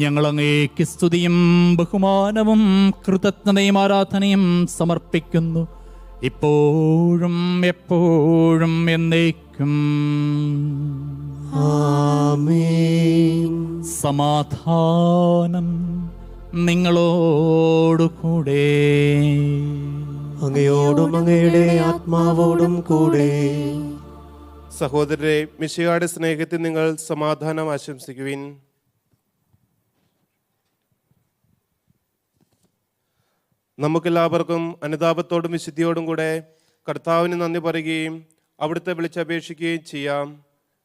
ഞങ്ങൾ അങ്ങേക്ക് സ്തുതിയും ബഹുമാനവും കൃതജ്ഞതയും ആരാധനയും സമർപ്പിക്കുന്നു, ഇപ്പോഴും എപ്പോഴും എന്നേക്കും. ആമേൻ. സമാധാനം നിങ്ങളോടുകൂടെ. അങ്ങയോടും അങ്ങയുടെ ആത്മാവോടും കൂടെ. സഹോദരരെ, മിശിഹായുടെ സ്നേഹത്തിൽ നിങ്ങൾ സമാധാനം ആശംസിക്കുവിൻ. നമുക്കെല്ലാവർക്കും അനുതാപത്തോടും വിശുദ്ധിയോടും കൂടെ കർത്താവിന് നന്ദി പറയുകയും അവിടുത്തെ വിളിച്ചപേക്ഷിക്കുകയും ചെയ്യാം.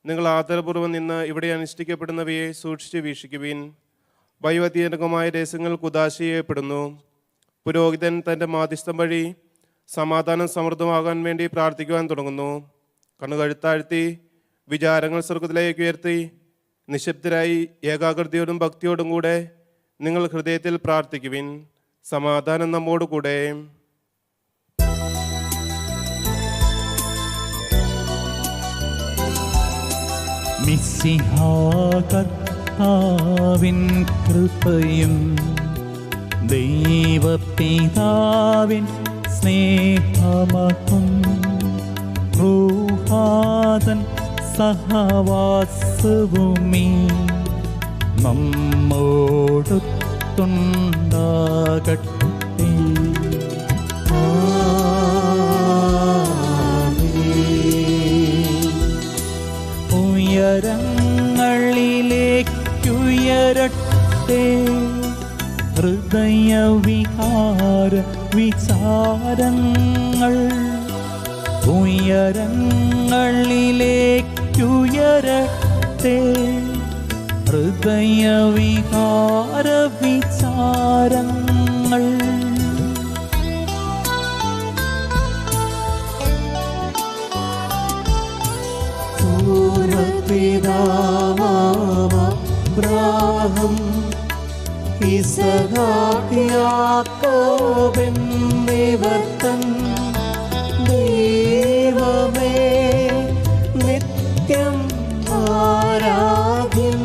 നിങ്ങൾ ആദരപൂർവ്വം നിന്ന് ഇവിടെ അനുഷ്ഠിക്കപ്പെടുന്നവയെ സൂക്ഷിച്ച് വീക്ഷിക്കുവിൻ. വൈവിധ്യജനകമായ രഹസ്യങ്ങൾ കുദാശിക്കപ്പെടുന്നു. പുരോഹിതൻ തൻ്റെ മാധ്യസ്ഥം വഴി സമാധാനം സമൃദ്ധമാകാൻ വേണ്ടി പ്രാർത്ഥിക്കുവാൻ തുടങ്ങുന്നു. കണ്ണുകഴുത്താഴ്ത്തി വിചാരങ്ങൾ സ്വർഗത്തിലേക്ക് ഉയർത്തി നിശബ്ദരായി ഏകാഗ്രതയോടും ഭക്തിയോടും കൂടെ നിങ്ങൾ ഹൃദയത്തിൽ പ്രാർത്ഥിക്കുവിൻ. സമാധാനം നമ്മോടുകൂടെ. മിശിഹാകർത്താവിൻ കൃപയും ദൈവപിതാവിൻ സ്നേഹമതും റൂഹാതൻ സഹവാസവുമീ നമ്മോടൊത്തുണ്ടാകട്ടെ. ഉയരങ്ങളിലേക്കുയരട്ടെ ഹൃദയവിഹാര വിചാരങ്ങൾ. ഉയരങ്ങളിലേക്കുയരട്ടെ ഹൃദയവിഹാര വിചാരങ്ങൾ. പൂർവ്വപിതാവാം ഇസഹാക്ക് യാക്കോബെന്നിവർ തൻ ദൈവമേ നിത്യം ആരാധ്യൻ.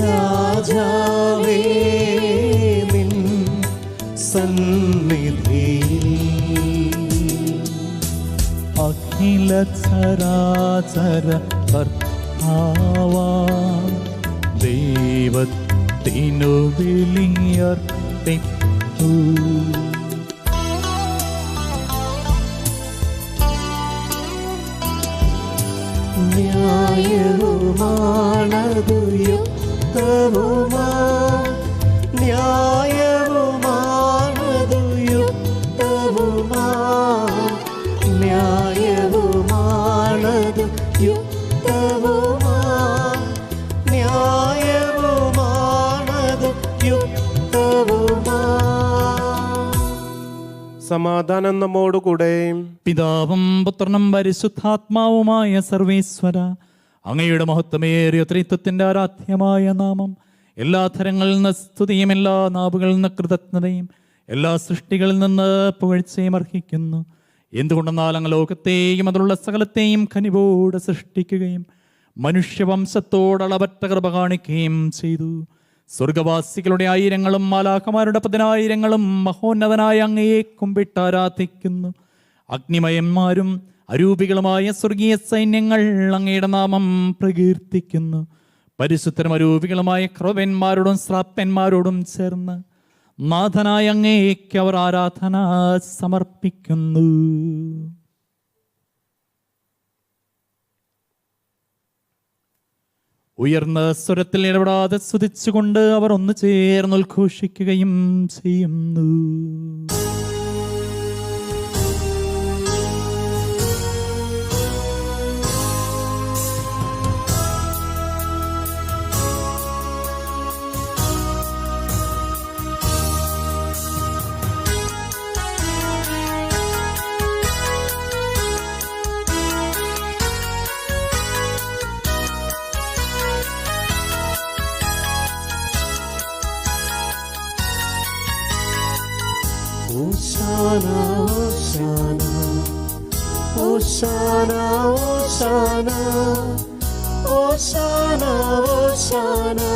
രാജാവേ നിൻ സന്നിധിയിൽ അഖില ചരാചര കർത്താവാം ദൈവത്തിനു വിളിയർപ്പിപ്പു. യുക്തവുമാ, ന്യായവുമാണതു യുക്തവുമാ, ന്യായവുമാണതു യുക്തവുമാ, ന്യായവുമാണതു യുക്തവുമാ. സമാധാനം നമ്മോടുകൂടെ. പിതാവും പുത്രനും പരിശുദ്ധാത്മാവുമായ സർവേശ്വര, അങ്ങയുടെ മഹത്വമേറിയ ത്രിത്വത്തിന്റെ ആരാധ്യമായ നാമം എല്ലാ തരങ്ങളിൽ നിന്ന് സ്തുതിയും എല്ലാ നാവുകളിൽ നിന്ന് കൃതജ്ഞതയും എല്ലാ സൃഷ്ടികളിൽ നിന്ന് പുകഴ്ചയും അർഹിക്കുന്നു. എന്തുകൊണ്ടെന്നാൽ അങ്ങ് ലോകത്തെയും അതിലുള്ള സകലത്തെയും കനിവോടെ സൃഷ്ടിക്കുകയും മനുഷ്യവംശത്തോട് അളവറ്റ കൃപ കാണിക്കുകയും ചെയ്തു. സ്വർഗവാസികളുടെ ആയിരങ്ങളും മാലാഖമാരുടെ 10,000-ങ്ങളും മഹോന്നതനായ അങ്ങയെ കുമ്പിട്ട് ആരാധിക്കുന്നു. അഗ്നിമയന്മാരും അരൂപികളുമായ സ്വർഗീയ സൈന്യങ്ങൾ അങ്ങയുടെ നാമം പ്രകീർത്തിക്കുന്നു. പരിശുദ്ധരും അരൂപികളുമായ ക്രോവന്മാരോടും ശ്രാപ്പന്മാരോടും ചേർന്ന് നാഥനായ അങ്ങേക്ക് അവർ ആരാധന സമർപ്പിക്കുന്നു. ഉയർന്ന സ്വരത്തിൽ ഇടപെടാതെ സ്തുതിച്ചുകൊണ്ട് അവർ ഒന്ന് ചേർന്ന് ഉദ്ഘോഷിക്കുകയും ചെയ്യുന്നു. Hosanna, Hosanna, Hosanna, Hosanna, Hosanna,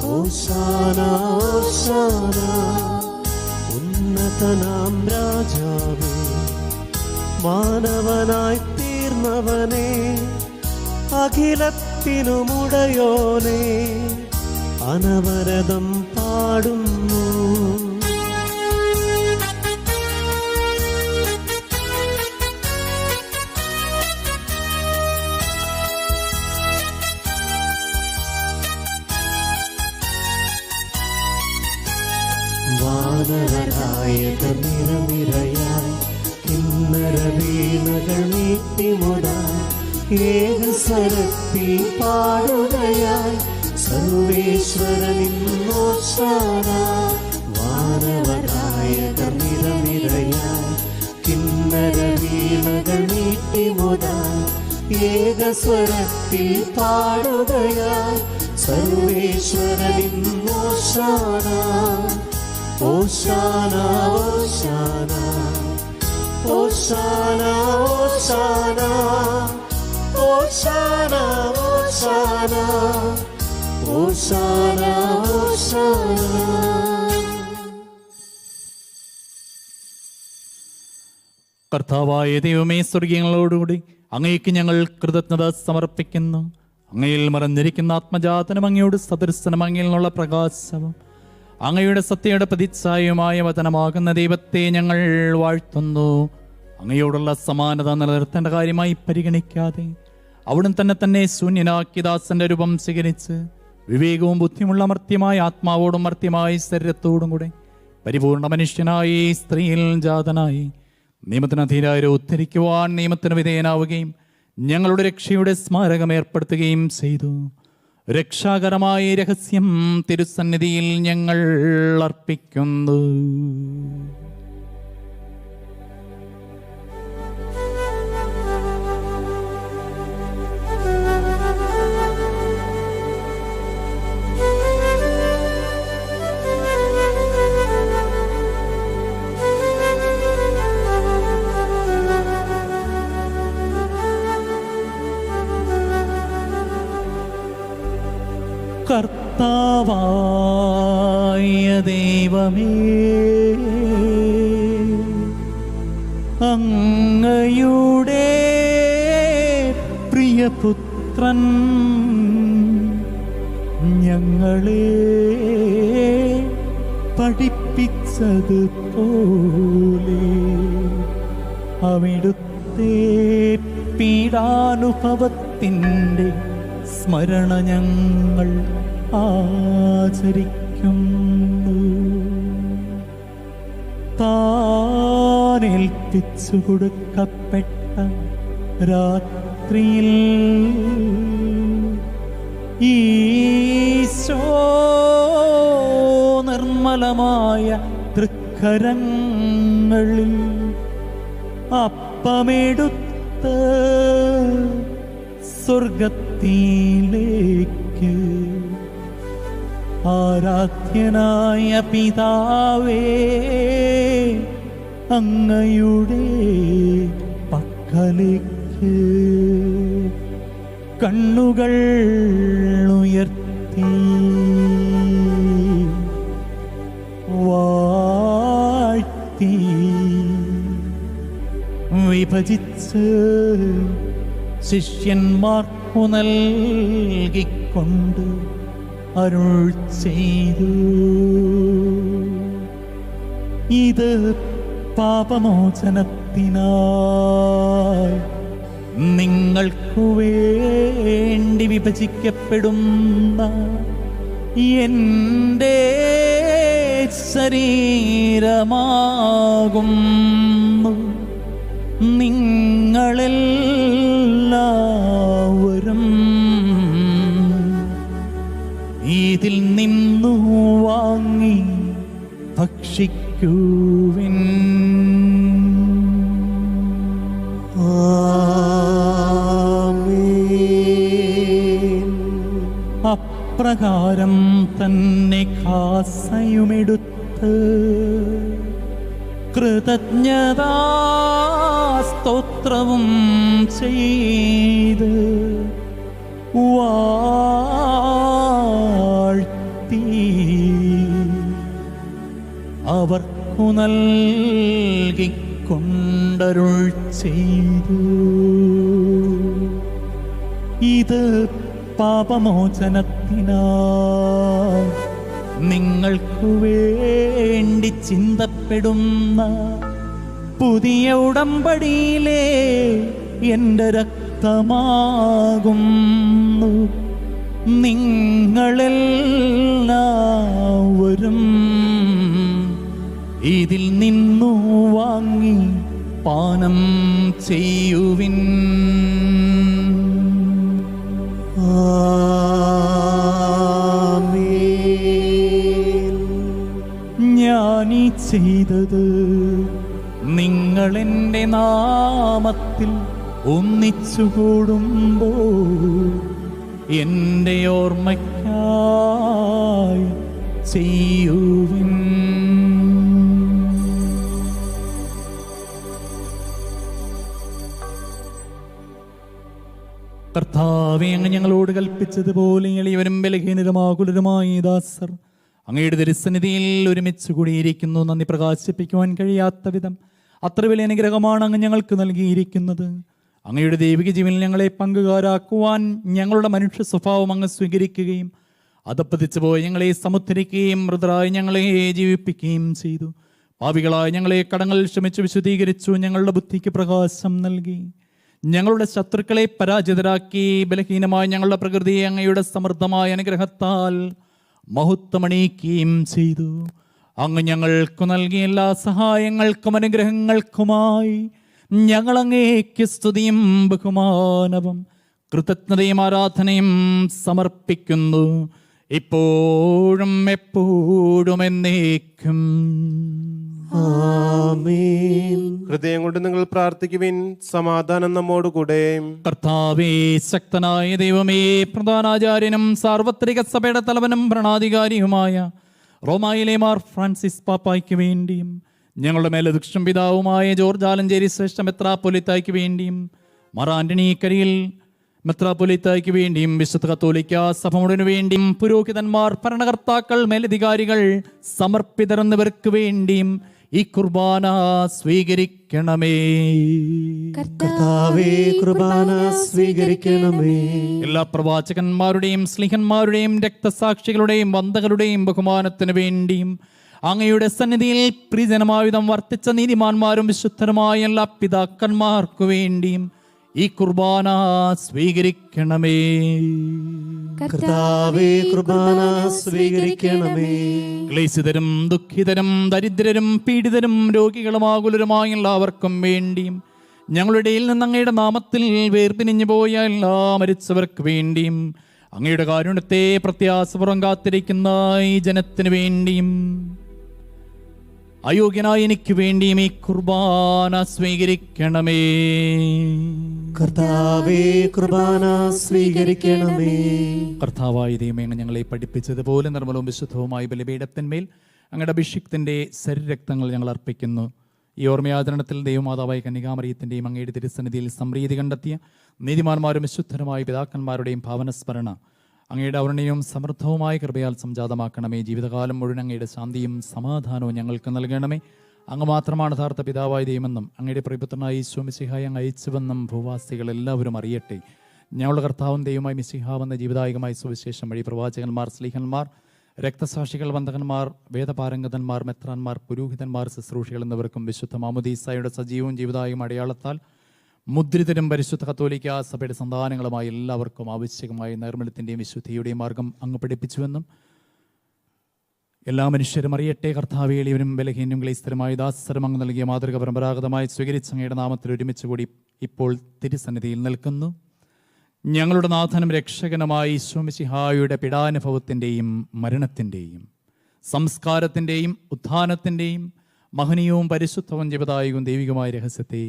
Hosanna, Hosanna. ഉന്നതനാം രാജാവേ, മാനവനായി തീർന്നവനേ, അഖിലത്തിനുമുടയോനേ, അനവരതം പാടുന്നു. വാനരനായക നിരനിരയായി കിന്നര വീണകൾ മീട്ടിമുടാൻ ഏകസ്വരത്തിൽ പാടുകയായി സർവേശ്വരനിൻ ഹോശാന. വാനരനായക നിരനിരയായി കിന്നര വീണകൾ മീട്ടിമുടാൻ ഏകസ്വരത്തിൽ പാടുകയായി സർവേശ്വരനിൻ ഹോശാന. Hosanna, Hosanna, Hosanna, Hosanna, Hosanna, Hosanna, Hosanna, Hosanna. കർത്താവായ ദൈവമേ, സ്വർഗീയങ്ങളോടുകൂടി അങ്ങേക്ക് ഞങ്ങൾ കൃതജ്ഞത സമർപ്പിക്കുന്നു. അങ്ങയിൽ മറഞ്ഞിരിക്കുന്ന ആത്മജാതനും അങ്ങയുടെ സദൃശനും അങ്ങയിൽ നിന്നുള്ള പ്രകാശവും അങ്ങയുടെ സത്യയുടെ പ്രതിച്ഛായയുമായ വചനമാകുന്ന ദൈവത്തെ ഞങ്ങൾ വാഴ്ത്തുന്നു. അങ്ങയോടുള്ള സമാനത നിലനിർത്തേണ്ട കാര്യമായി പരിഗണിക്കാതെ അവിടുന്ന് തന്നെ ശൂന്യനാക്കി ദാസന്റെ രൂപം സ്വീകരിച്ച് വിവേകവും ബുദ്ധിമുള്ള മർത്യമായ ആത്മാവോടും മർത്യമായ ശരീരത്തോടും കൂടെ പരിപൂർണ മനുഷ്യനായി സ്ത്രീയിൽ ജാതനായി നിയമത്തിനധീരായരെ ഉദ്ധരിക്കുവാൻ നിയമത്തിന് വിധേയനാവുകയും ഞങ്ങളുടെ രക്ഷയുടെ സ്മാരകം ഏർപ്പെടുത്തുകയും ചെയ്തു. രക്ഷാകരമായ രഹസ്യം തിരുസന്നിധിയിൽ ഞങ്ങൾ അർപ്പിക്കുന്നു. കർത്താവായ ദൈവമേ, അങ്ങയുടെ പ്രിയപുത്രൻ ഞങ്ങളെ പഠിപ്പിച്ചതുപോലെ അവിടുത്തെ പീഡാനുഭവത്തിൻ്റെ സ്മരണ ഞങ്ങൾ ആചരിക്കുന്നു. താനേൽപ്പിച്ചു കൊടുക്കപ്പെട്ട രാത്രിയിൽ ഈശോ നിർമ്മലമായ തൃക്കരങ്ങളിൽ അപ്പമെടുത്ത് സ്വർഗത്തിലേക്ക് ആരാധ്യനായ പിതാവേ അങ്ങയുടെ പക്കലേക്ക് കണ്ണുകൾ ഉയർത്തി വാഴ്ത്തി വിഭജിച്ച് ശിഷ്യന്മാർക്കു നൽകിക്കൊണ്ട് അരുൾ ചെയ്തു, ഇത് പാപമോചനത്തിനായി നിങ്ങൾക്കു വേണ്ടി വിഭജിക്കപ്പെടുന്ന എൻ്റെ ശരീരമാകുന്നു. നിങ്ങളെല്ലാവരും ഇതിൽ നിന്നു വാങ്ങി ഭക്ഷിക്കുവിൻ. അപ്രകാരം തന്നെ ഖാസയുമെടുത്ത് കൃതജ്ഞതാ സ്തോത്രവും ചെയ്ത് വാഴ്ത്തി അവർക്കു നൽകിക്കൊണ്ടരുൾ ചെയ്തു, ഇത് പാപമോചനത്തിനായി നിങ്ങൾക്കു വേണ്ടി ചിന്തപ്പെടുന്ന പുതിയ ഉടമ്പടിയിലെ എൻ്റെ രക്തമാകുന്നു. നിങ്ങളെല്ലാവരും ഇതിൽ നിന്നു വാങ്ങി പാനം ചെയ്യുവിൻ. ഞാനീ ചെയ്തത് നിങ്ങളെൻ്റെ നാമത്തിൽ ഒന്നിച്ചുകൂടുമ്പോൾ എൻ്റെ ഓർമ്മയ്ക്കായി ചെയ്യുവിൻ. കർത്താവേ, അങ്ങ് ഞങ്ങളോട് കൽപ്പിച്ചതുപോലെ എളിയവരും ബലഹീനരുമാകുലരുമായ ദാസർ അങ്ങയുടെ തിരുസന്നിധിയിൽ ഒരുമിച്ച് കൂടിയിരിക്കുന്നു. നന്ദി പ്രകാശിപ്പിക്കുവാൻ കഴിയാത്ത വിധം അത്ര വലിയ അനുഗ്രഹമാണ് അങ്ങ് ഞങ്ങൾക്ക് നൽകിയിരിക്കുന്നത്. അങ്ങയുടെ ദൈവിക ജീവനിൽ ഞങ്ങളെ പങ്കുകാരാക്കുവാൻ ഞങ്ങളുടെ മനുഷ്യ സ്വഭാവം അങ്ങ് സ്വീകരിക്കുകയും അതപ്പതിച്ചു പോയി ഞങ്ങളെ സമുദ്ധരിക്കുകയും മൃതരായി ഞങ്ങളെ ജീവിപ്പിക്കുകയും ചെയ്തു. പാപികളായ ഞങ്ങളെ കടങ്ങൾ ക്ഷമിച്ച് വിശുദ്ധീകരിച്ചു. ഞങ്ങളുടെ ബുദ്ധിക്ക് പ്രകാശം നൽകി. ഞങ്ങളുടെ ശത്രുക്കളെ പരാജിതരാക്കി. ബലഹീനമായ ഞങ്ങളുടെ പ്രകൃതിയെ അങ്ങയുടെ സമൃദ്ധമായ അനുഗ്രഹത്താൽ മഹത്വമണിയിക്കുകയും ചെയ്തു. അങ്ങ് ഞങ്ങൾക്ക് നൽകിയ എല്ലാ സഹായങ്ങൾക്കും അനുഗ്രഹങ്ങൾക്കുമായി ഞങ്ങൾ അങ്ങേക്ക് സ്തുതിയും ബഹുമാനവും കൃതജ്ഞതയും ആരാധനയും സമർപ്പിക്കുന്നു, ഇപ്പോഴും എപ്പോഴും എന്നേക്കും. ആമേൻ. ഹൃദയം കൊണ്ട് നിങ്ങൾ പ്രാർത്ഥിക്കുവിൻ. സമാധാനം നമ്മോടുകൂടെ. കർത്താവേ, ശക്തനായ ദൈവമേ, പ്രധാനാചാര്യനും സാർവത്രിക സഭയുടെ തലവനും ഭരണാധികാരിയുമായ റോമായിലെ മാർ ഫ്രാൻസിസ് പാപ്പായ്ക്ക് വേണ്ടിയും ഞങ്ങളുടെ മേലധ്യക്ഷൻ പിതാവുമായ ജോർജ് ആലഞ്ചേരി ശ്രേഷ്ഠ മെത്രാപ്പൊലീത്തായ്ക്ക് വേണ്ടിയും മാർ ആന്റണി കരിയിൽ മെത്രാപ്പൊലീത്തായ്ക്ക് വേണ്ടിയും വിശുദ്ധ കത്തോലിക്ക സഭ മുഴുവനു വേണ്ടിയും പുരോഹിതന്മാർ, ഭരണകർത്താക്കൾ, മേലധികാരികൾ, സമർപ്പിതർ എന്നിവർക്ക് വേണ്ടിയും ഈ കുർബാന സ്വീകരിക്കണമേ. കർത്താവേ, കുർബാന സ്വീകരിക്കണമേ. എല്ലാ പ്രവാചകന്മാരുടെയും സ്ലിഹന്മാരുടെയും രക്തസാക്ഷികളുടെയും വന്ദകരുടെയും ബഹുമാനത്തിന് വേണ്ടിയും അങ്ങയുടെ സന്നിധിയിൽ പ്രിയജനമായുധം വർത്തിച്ച നീതിമാന്മാരും വിശുദ്ധരുമായ എല്ലാ പിതാക്കന്മാർക്കു വേണ്ടിയും ഈ കുർബാന സ്വീകരിക്കണമേ. കർത്താവേ, കുർബാന സ്വീകരിക്കണമേ. ക്ലേശിതരും ദുഃഖിതരും ദരിദ്രരും പീഡിതരും രോഗികളും ആകുലരുമായ എല്ലാവർക്കും വേണ്ടിയും ഞങ്ങളുടെ ഇടയിൽ നിന്ന് അങ്ങയുടെ നാമത്തിൽ വേർപിരിഞ്ഞു പോയ എല്ലാ മരിച്ചവർക്ക് വേണ്ടിയും അങ്ങയുടെ കാരുണ്യത്തെ പ്രത്യാശപൂർവ്വം കാത്തിരിക്കുന്ന ഈ ജനത്തിനു വേണ്ടിയും അയോഗ്യനായ എനിക്ക് വേണ്ടിയും ഈ കുർബാന സ്വീകരിക്കണമേ. കർത്താവേ, കുർബാന സ്വീകരിക്കണമേ. കർത്താവായ ദൈവമേ, അങ്ങ് ഞങ്ങളെ പഠിപ്പിച്ചതുപോലെ നിർമ്മലവും വിശുദ്ധവുമായ ബലിപീഠത്തിന്മേൽ അങ്ങയുടെ അഭിഷിക്തന്റെ ശരീരരക്തങ്ങൾ ഞങ്ങൾ അർപ്പിക്കുന്നു. ഈ ഓർമ്മയാചരണത്തിൽ ദൈവമാതാവായ കന്യകാമറിയത്തിൻ്റെയും അങ്ങയുടെ തിരുസന്നിധിയിൽ സംപ്രീതി കണ്ടെത്തിയ നീതിമാന്മാരും വിശുദ്ധരുമായ പിതാക്കന്മാരുടെയും ഭാവനസ്മരണ അങ്ങയുടെ ഔർണ്യവും സമൃദ്ധവുമായ കൃപയാൽ സംജാതമാക്കണമേ. ജീവിതകാലം മുഴുവൻ അങ്ങയുടെ ശാന്തിയും സമാധാനവും ഞങ്ങൾക്ക് നൽകണമേ. അങ്ങ് മാത്രമാണ് യഥാർത്ഥ പിതാവായ ദൈവമെന്നും അങ്ങയുടെ പ്രിയപുത്രനായ ഈശോ മിശിഹായെ അങ്ങ് അയച്ചുവെന്നും ഭൂവാസികൾ എല്ലാവരും അറിയട്ടെ. ഞങ്ങളുടെ കർത്താവും ദൈവമായ മിശിഹാവെന്ന ജീവദായകമായ സുവിശേഷം വഴി പ്രവാചകന്മാർ, സ്ലീഹന്മാർ, രക്തസാക്ഷികൾ, വന്ദകന്മാർ, വേദപാരംഗതന്മാർ, മെത്രാന്മാർ, പുരോഹിതന്മാർ, ശുശ്രൂഷികൾ എന്നിവർക്കും വിശുദ്ധ മാമോദീസായുടെ സജീവവും ജീവദായകം അടയാളത്താൽ മുദ്രിതരും പരിശുദ്ധ കത്തോലിക്ക സഭയുടെ സന്താനങ്ങളുമായ എല്ലാവർക്കും ആവശ്യമായ നൈർമല്യത്തിൻ്റെയും വിശുദ്ധിയുടെയും മാർഗം അങ്ങ് പഠിപ്പിച്ചുവെന്നും എല്ലാ മനുഷ്യരും അറിയട്ടെ. കർത്താവേ, എളിയവനും ബലഹീനും ക്ലേശതരുമായ ദാസരും അങ്ങ് നൽകിയ മാതൃക പരമ്പരാഗതമായി സ്വീകരിച്ച് അങ്ങയുടെ നാമത്തിൽ ഒരുമിച്ച് കൂടി ഇപ്പോൾ തിരുസന്നിധിയിൽ നിൽക്കുന്നു. ഞങ്ങളുടെ നാഥനും രക്ഷകനുമായ ഈശോ മിശിഹായുടെ പീഡാനുഭവത്തിൻ്റെയും മരണത്തിൻ്റെയും സംസ്കാരത്തിൻ്റെയും ഉത്ഥാനത്തിൻ്റെയും മഹനീയവും പരിശുദ്ധവും ജീവദായകവും ദൈവികമായ രഹസ്യത്തെ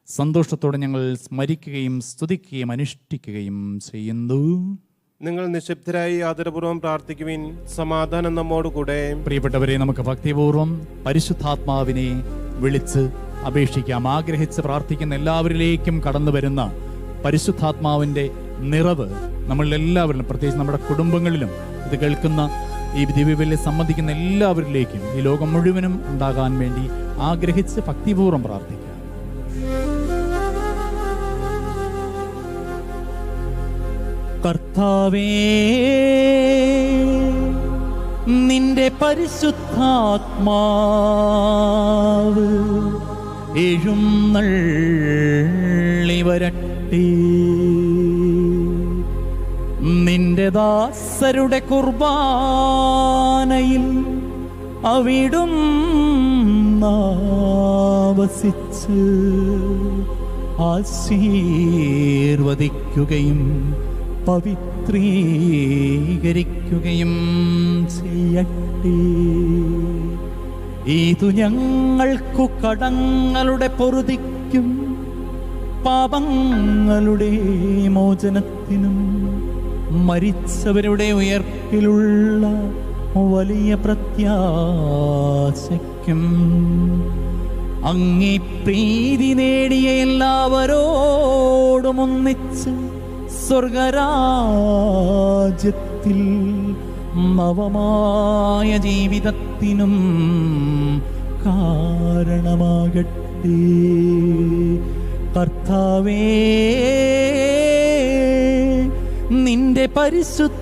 സന്തോഷത്തോടെ ഞങ്ങൾ സ്മരിക്കുകയും സ്തുതിക്കുകയും അനുഷ്ഠിക്കുകയും ചെയ്യുന്നു. നിങ്ങൾ നിശബ്ദരായി ആദരപൂർവ്വം പ്രാർത്ഥിക്കുവിൻ. സമാധാനം നമ്മോടുകൂടെ. പ്രിയപ്പെട്ടവരെ, നമുക്ക് ഭക്തിപൂർവ്വം പരിശുദ്ധാത്മാവിനെ വിളിച്ച് അപേക്ഷിക്കാം. ആഗ്രഹിച്ച് പ്രാർത്ഥിക്കുന്ന എല്ലാവരിലേക്കും കടന്നു വരുന്ന പരിശുദ്ധാത്മാവിൻ്റെ നിറവ് നമ്മളെല്ലാവരിലും, പ്രത്യേകിച്ച് നമ്മുടെ കുടുംബങ്ങളിലും ഇത് കേൾക്കുന്ന ഈ ദിവ്യബലിയിൽ സംബന്ധിക്കുന്ന എല്ലാവരിലേക്കും ഈ ലോകം മുഴുവനും ഉണ്ടാകാൻ വേണ്ടി ആഗ്രഹിച്ച് ഭക്തിപൂർവ്വം പ്രാർത്ഥിക്കാം. കർത്താവേ, നിന്റെ പരിശുദ്ധാത്മാവ് എഴുന്നള്ളി വരട്ടെ. നിന്റെ ദാസരുടെ കുർബാനയിൽ അവിടുന്ന് ആവസിച്ച് ആശീർവദിക്കുകയും പവിത്രീകരിക്കുകയും ചെയ്യട്ടെ. ഇതു ഞങ്ങൾക്കു കടങ്ങളുടെ പൊറുതിക്കും പാപങ്ങളുടെ മോചനത്തിനും മരിച്ചവരുടെ ഉയർപ്പിലുള്ള വലിയ പ്രത്യാശയ്ക്കും അങ്ങേ പ്രീതി നേടിയ എല്ലാവരോടും ഒന്നിച്ച് സ്വർഗരാജ്യത്തിൽ നവമായ ജീവിതത്തിനും കാരണമാകട്ടെ. കർത്താവേ, നിന്റെ പരിശുദ്ധാത്മാവ്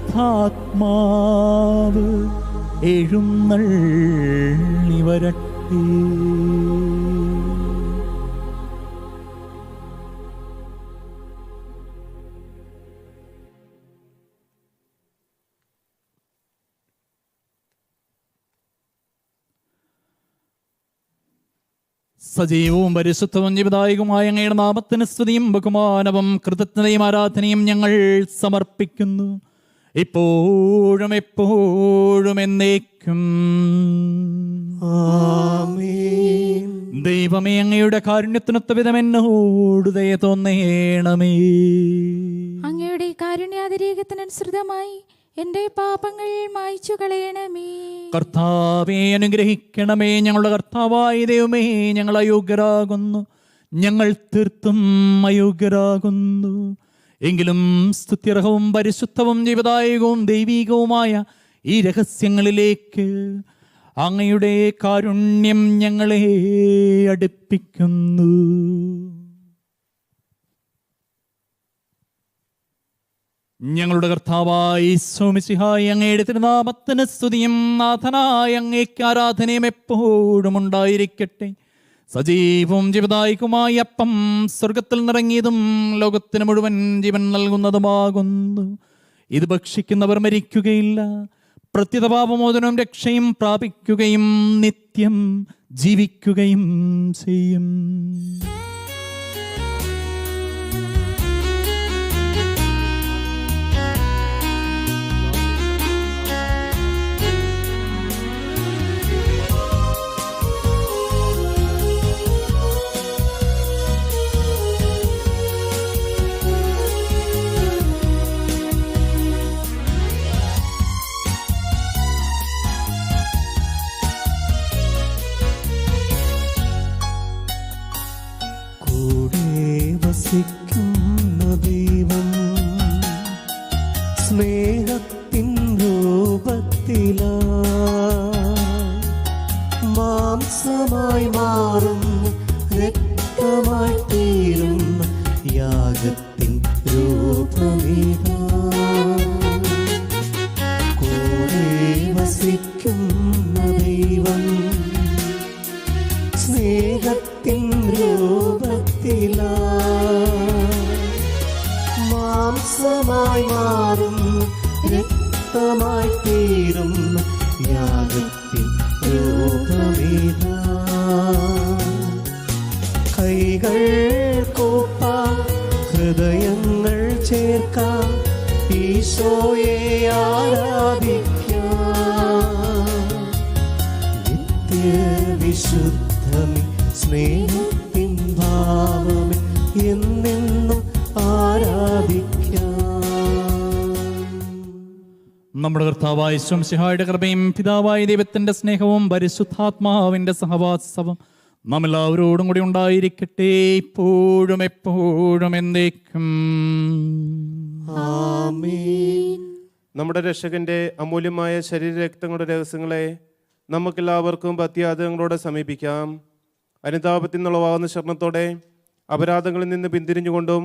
എഴുന്നള്ളി വരട്ടെ. സജീവവും പരിശുദ്ധവും ജീവദായകവുമായ അങ്ങയുടെ നാമത്തിന് സ്തുതിയും ബഹുമാനവും കൃതജ്ഞതയും ആരാധനയും ഞങ്ങൾ സമർപ്പിക്കുന്നു, ഇപ്പോഴും എപ്പോഴും എന്നേക്കും. ആമേൻ. ദൈവമേ, അങ്ങയുടെ കാരുണ്യത്തിനൊത്ത വിധം എന്നോട് ദയ തോന്നേണമേ. അങ്ങയുടെ കാരുണ്യാതിരേകത്തിനനുസൃതമായി എന്റെ പാപങ്ങൾ മായ്ച്ചു കളയണമേ. കർത്താവേ, അനുഗ്രഹിക്കണമേ. ഞങ്ങളുടെ കർത്താവായ ദൈവമേ, ഞങ്ങൾ അയോഗ്യരാകുന്നു, ഞങ്ങൾ തീർത്തും അയോഗ്യരാകുന്നു. എങ്കിലും സ്തുത്യർഹവും പരിശുദ്ധവും ജീവദായകവും ദൈവികവുമായ ഈ രഹസ്യങ്ങളിലേക്ക് അങ്ങയുടെ കാരുണ്യം ഞങ്ങളെ അടുപ്പിക്കുന്നു. ഞങ്ങളുടെ കർത്താവായ ഈശോ മിശിഹായ അങ്ങയുടെ തിരുനാമത്തിന് സ്തുതിയും നാഥനായ അങ്ങേക്ക് ആരാധനയും എപ്പോഴും ഉണ്ടായിരിക്കട്ടെ. സജീവവും ജീവദായകവുമായ അപ്പം സ്വർഗത്തിൽ നിറങ്ങിയതും ലോകത്തിന് മുഴുവൻ ജീവൻ നൽകുന്നതുമാകുന്നു. ഇത് ഭക്ഷിക്കുന്നവർ മരിക്കുകയില്ല, പ്രത്യുത പാപമോചനവും രക്ഷയും പ്രാപിക്കുകയും നിത്യം ജീവിക്കുകയും ചെയ്യും. വസിക്കുന്ന ദൈവം സ്നേഹത്തിൻ രൂപത്തിലാ മാംസമായി മാറുന്ന രക്തമായി തീരുന്ന യാഗത്തിൻ രൂപമിതാ. കൂടെ വസിക്കുന്ന ദൈവം സ്നേഹത്തിൻ രൂപത്തിലാ മാംസമായി മാറും രക്തമായി തീരും യാഗത്തിൻ രൂപമിതാ. കൈകൾ കൂപ്പാം, ഹൃദയങ്ങൾ ചേർക്കാം, ഈശോയെ ആരാധിക്കാം. നിത്യവിശുദ്ധമേ സ്നേഹത്തിൻ ഭാവമേ എന്നെന്നും ആരാധിക്കാം. നമ്മുടെ കർത്താവായ ശംസിഹായുടെ കൃപയും പിതാവായ ദൈവത്തിന്റെ സ്നേഹവും പരിശുദ്ധാത്മാവിന്റെ സഹവാസവും നാം എല്ലാവരോടും കൂടി ഉണ്ടായിരിക്കട്ടെ, ഇപ്പോഴും എപ്പോഴും എന്നേക്കും. ആമേൻ. നമ്മുടെ രക്ഷകന്റെ അമൂല്യമായ ശരീരരക്തങ്ങളുടെ രഹസ്യങ്ങളെ നമുക്കെല്ലാവർക്കും ഭക്തിയാദങ്ങളോടെ സമീപിക്കാം. അനുതാപത്തിൽ നിന്നുളവാകുന്ന ശരണത്തോടെ അപരാധങ്ങളിൽ നിന്ന് പിന്തിരിഞ്ഞുകൊണ്ടും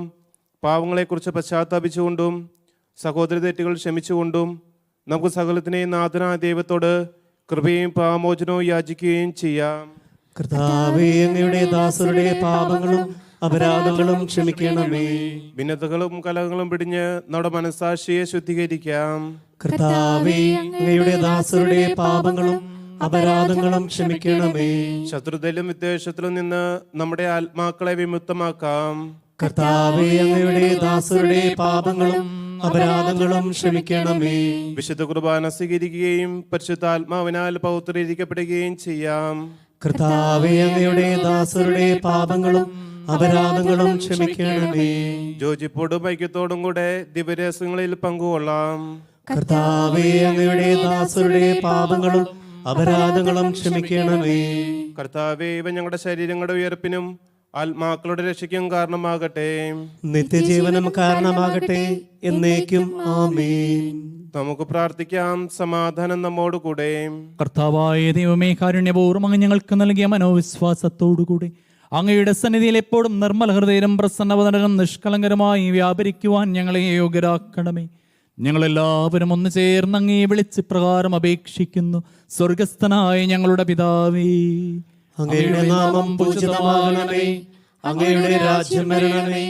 പാവങ്ങളെക്കുറിച്ച് പശ്ചാത്താപിച്ചുകൊണ്ടും സഹോദര തെറ്റുകൾ ക്ഷമിച്ചുകൊണ്ടും നമുക്ക് സകലത്തിനെയും നാഥനായ ദൈവത്തോട് കൃപയും പാപമോചനവും യാചിക്കുകയും ചെയ്യാം. കർത്താവേ, അങ്ങയുടെ ദാസരുടെ പാപങ്ങളും അപരാധങ്ങളും ക്ഷമിക്കണമേ. ഭിന്നതകളും കലഹങ്ങളും പിടിഞ്ഞ് നമ്മുടെ മനസ്സാക്ഷിയെ ശുദ്ധീകരിക്കാം. കർത്താവേ, അങ്ങയുടെ ദാസരുടെ പാപങ്ങളും അപരാധങ്ങളും ക്ഷമിക്കണമേ. ശത്രുതയിലും വിദ്വേഷത്തിലും നിന്ന് നമ്മുടെ ആത്മാക്കളെ വിമുക്തമാക്കാം. കർത്താവേ, അങ്ങയുടെ ദാസരുടെ പാപങ്ങളും അപരാധങ്ങളും ക്ഷമിക്കണമേ. വിശുദ്ധ കുർബാന സ്വീകരിക്കുകയും പരിശുദ്ധാത്മാവിനാൽ പൗത്രീകരിക്കപ്പെടുകയും ചെയ്യാം. കർത്താവേ, അങ്ങയുടെ ദാസരുടെ പാപങ്ങളും അപരാധങ്ങളും ക്ഷമിക്കണമേ. യോജിപ്പോടും ഐക്യത്തോടും കൂടെ ദിവ്യരഹസ്യങ്ങളിൽ പങ്കുകൊള്ളാം. കർത്താവേ, അങ്ങയുടെ ദാസരുടെ പാപങ്ങളും അപരാധങ്ങളും ക്ഷമിക്കണമേ. കർത്താവേ, ഇവ ഞങ്ങളുടെ ശരീരങ്ങളുടെ ഉയർപ്പിനും ആത്മാക്കളുടെ രക്ഷയ്ക്കും കാരണമാകട്ടെ. നിത്യജീവനം കാരണമാകട്ടെ എന്നേക്കും. ആമേൻ. നമുക്ക് പ്രാർത്ഥിക്കാം. സമാധാനം നമ്മോട് കൂടെ. കർത്താവായ ദൈവമേ, കാരുണ്യപൂർവ്വം അങ്ങ് ഞങ്ങൾക്ക് നൽകിയ മനോവിശ്വാസത്തോടുകൂടി അങ്ങയുടെ സന്നിധിയിൽ എപ്പോഴും നിർമ്മല ഹൃദയരും പ്രസന്നവദനരും നിഷ്കളങ്കരമായി വ്യാപരിക്കുവാൻ ഞങ്ങളെ യോഗ്യരാക്കണമേ. ഞങ്ങളെല്ലാവരും ഒന്ന് ചേർന്ന് അങ്ങേ വിളിച്ച് പ്രകാരം അപേക്ഷിക്കുന്നു. സ്വർഗസ്ഥനായ ഞങ്ങളുടെ പിതാവേ, അങ്ങയുടെ നാമം പൂജിതമാകണമേ. അങ്ങയുടെ രാജ്യം വരണമേ.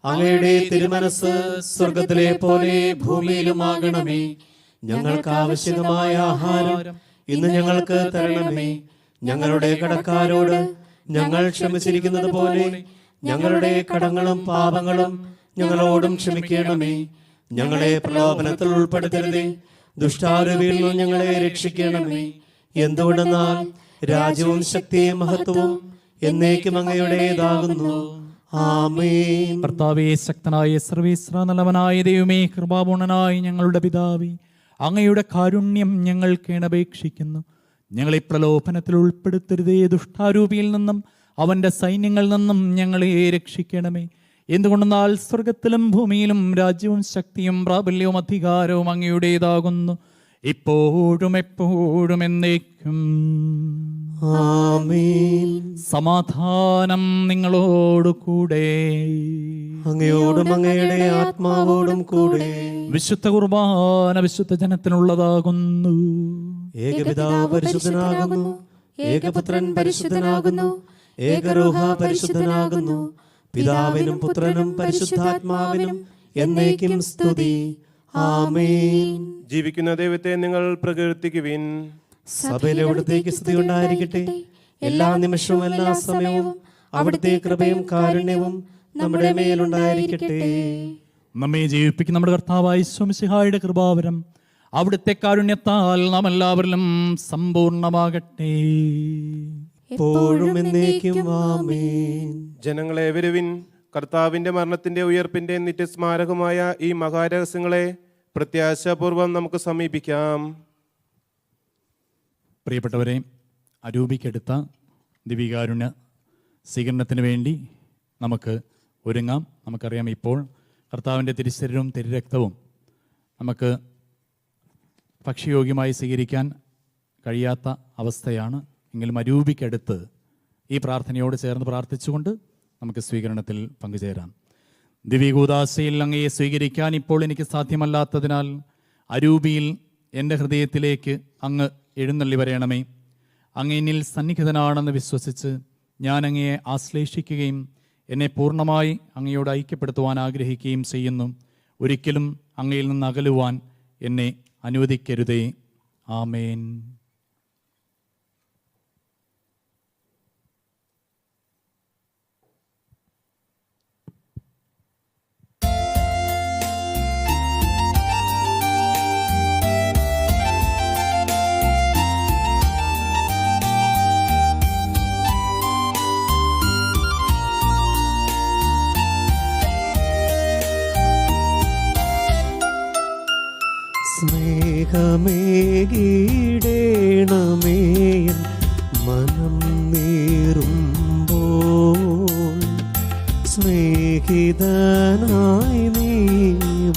അങ്ങയുടെ തിരുമനസ് സ്വർഗത്തിലെ പോലെ ഭൂമിയിലുമാകണമേ. ഞങ്ങൾക്ക് ആവശ്യമായ ആഹാരം ഇന്ന് ഞങ്ങൾക്ക് തരണമേ. ഞങ്ങളുടെ കടക്കാരോട് ഞങ്ങൾ ക്ഷമിച്ചിരിക്കുന്നത് പോലെ ഞങ്ങളുടെ കടങ്ങളും പാപങ്ങളും ഞങ്ങളോടും ക്ഷമിക്കണമേ. ഞങ്ങളെ പ്രലോഭനത്തിൽ ഉൾപ്പെടുത്തരുതേ, ദുഷ്ടാരൂപിയിൽ നിന്ന് ഞങ്ങളെ രക്ഷിക്കണമേ. എന്തുകൊണ്ടെന്നാൽ രാജ്യവും ശക്തിയും മഹത്വവും എന്നേക്കും അങ്ങയുടേതാകുന്നു. ആമേൻ. കർത്താവേ, ശക്തനായ സർവേശ്വര നല്ലവനായ ദൈവമേ, കൃപാപൂർണനായ ഞങ്ങളുടെ പിതാവേ, അങ്ങയുടെ കാരുണ്യം ഞങ്ങൾ കേണപേക്ഷിക്കുന്നു. ഞങ്ങളെ പ്രലോഭനത്തിൽ ഉൾപ്പെടുത്തരുതേ, ദുഷ്ടാരൂപിയിൽ നിന്നും അവൻ്റെ സൈന്യങ്ങളിൽ നിന്നും ഞങ്ങളെ രക്ഷിക്കണമേ. എന്തുകൊണ്ടെന്നാൽ സ്വർഗത്തിലും ഭൂമിയിലും രാജ്യവും ശക്തിയും പ്രാബല്യവും അധികാരവും അങ്ങയുടേതാകുന്നു, ഇപ്പോഴും എപ്പോഴും എന്നേക്കും. ആമേൻ. സമാധാനം നിങ്ങളോടു കൂടെ. അങ്ങയോടും അങ്ങയുടെ ആത്മാവോടും കൂടെ. വിശുദ്ധ കുർബാന വിശുദ്ധ ജനത്തിനുള്ളതാകുന്നു. ഏകപിതാവ് പരിശുദ്ധനാകുന്നു, ഏകപുത്രൻ പരിശുദ്ധനാകുന്നു, ഏകരൂഹ പരിശുദ്ധനാകുന്നു. പിതാവിനും പുത്രനും പരിശുദ്ധാത്മാവിനും എന്നേക്കും സ്തുതി. ആമേൻ. ജീവിക്കുന്ന ദൈവത്തെ നിങ്ങൾ പ്രകീർത്തിക്കുവിൻ. സഭയിൽ അവിടുത്തേക്ക് സ്തുതി ഉണ്ടായിരിക്കട്ടെ. എല്ലാ നിമിഷവും എല്ലാ സമയവും അവിടുത്തെ കൃപയും കാരുണ്യവും നമ്മുടെ മേലുണ്ടായിരിക്കട്ടെ. നമ്മെ ജീവിപ്പിക്കുന്ന നമ്മുടെ കർത്താവായ ഈശോമിശിഹായുടെ കൃപാവരം അവിടുത്തെ കാരുണ്യത്താൽ നാം എല്ലാവരിലും സമ്പൂർണ്ണമാകട്ടെ. എപ്പോഴും എന്നേക്കും ആമേൻ. ജനങ്ങളെ വരുവിൻ, കർത്താവിന്റെ മരണത്തിന്റെ ഉയർപ്പിന്റെ നിത്യസ്മാരകമായ ഈ മഹാരഹസ്യങ്ങളെ പ്രത്യാശാപൂർവം നമുക്ക് സമീപിക്കാം. പ്രിയപ്പെട്ടവരെ, അരൂപിക്കെടുത്ത ദിവികാരുണ്യ സ്വീകരണത്തിന് വേണ്ടി നമുക്ക് ഒരുങ്ങാം. നമുക്കറിയാം, ഇപ്പോൾ കർത്താവിൻ്റെ തിരുശരീരവും തിരുരക്തവും നമുക്ക് ഭക്ഷ്യയോഗ്യമായി സ്വീകരിക്കാൻ കഴിയാത്ത അവസ്ഥയാണ്. എങ്കിലും അരൂപിക്കടുത്ത് ഈ പ്രാർത്ഥനയോട് ചേർന്ന് പ്രാർത്ഥിച്ചുകൊണ്ട് നമുക്ക് സ്വീകരണത്തിൽ പങ്കുചേരാം. ദിവ്യകൂദാശയിൽ അങ്ങയെ സ്വീകരിക്കാൻ ഇപ്പോൾ എനിക്ക് സാധ്യമല്ലാത്തതിനാൽ അരൂപിയിൽ എൻ്റെ ഹൃദയത്തിലേക്ക് അങ്ങ് എഴുന്നള്ളി വരയണമേ. അങ്ങ് എന്നിൽ സന്നിഹിതനാണെന്ന് വിശ്വസിച്ച് ഞാൻ അങ്ങയെ ആശ്ലേഷിക്കുകയും എന്നെ പൂർണ്ണമായി അങ്ങയോട് ഐക്യപ്പെടുത്തുവാൻ ആഗ്രഹിക്കുകയും ചെയ്യുന്നു. ഒരിക്കലും അങ്ങയിൽ നിന്ന് അകലുവാൻ എന്നെ അനുവദിക്കരുതേ. ആമേൻ. സ്നേഹമേകീടേണമേ മനം നീറുമ്പോൾ, സ്നേഹിതനായി നീ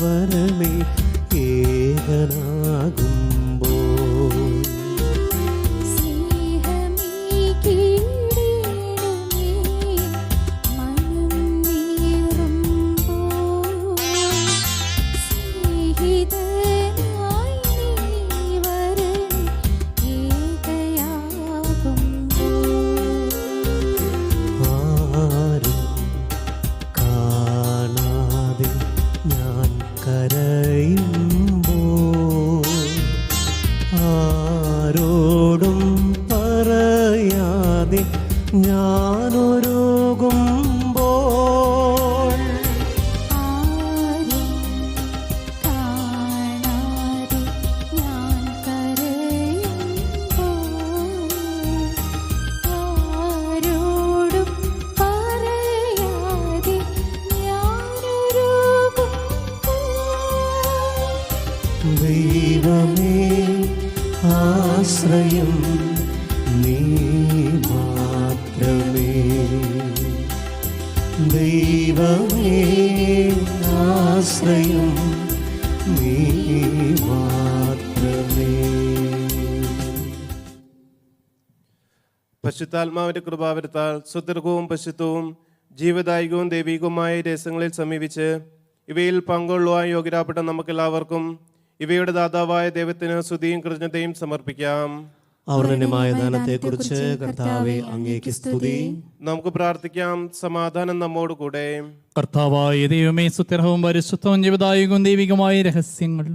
വരണേ ഏകനാകുമ്പോൾ. ആരോടും പറയാതെ ഞാനൊരുകുമ്പോൾ, ദൈവമേ ആശ്രയം നീ മാത്രമേ. ദൈവമേ ആശ്രയം നീ മാത്രമേ. പരിശുദ്ധാത്മാവിന്റെ കൃപാവരത്താൽ സുദീർഘവും പശുത്വവും ജീവദായകവും ദൈവികവുമായ രഹസ്യങ്ങളിൽ സമീപിച്ച് ഇവയിൽ പങ്കുകൊള്ളുവാൻ യോഗ്യരാപ്പെട്ട നമുക്കെല്ലാവർക്കും ഇവയുടെ ദാതാവായ ദൈവത്തിന് സ്തുതിയും കൃതജ്ഞതയും സമർപ്പിക്കാം. അവർണ്ണന്യമായ ദാനത്തെക്കുറിച്ച് കർത്താവേ അങ്ങേക്ക് സ്തുതി. നമുക്ക് പ്രാർത്ഥിക്കാം. സമാധാനം നമ്മോട് കൂടെ. കർത്താവായ ദൈവമേ, സുത്യർഹവും പരിശുദ്ധവും ജീവദായകവും ദൈവികമായ രഹസ്യങ്ങൾ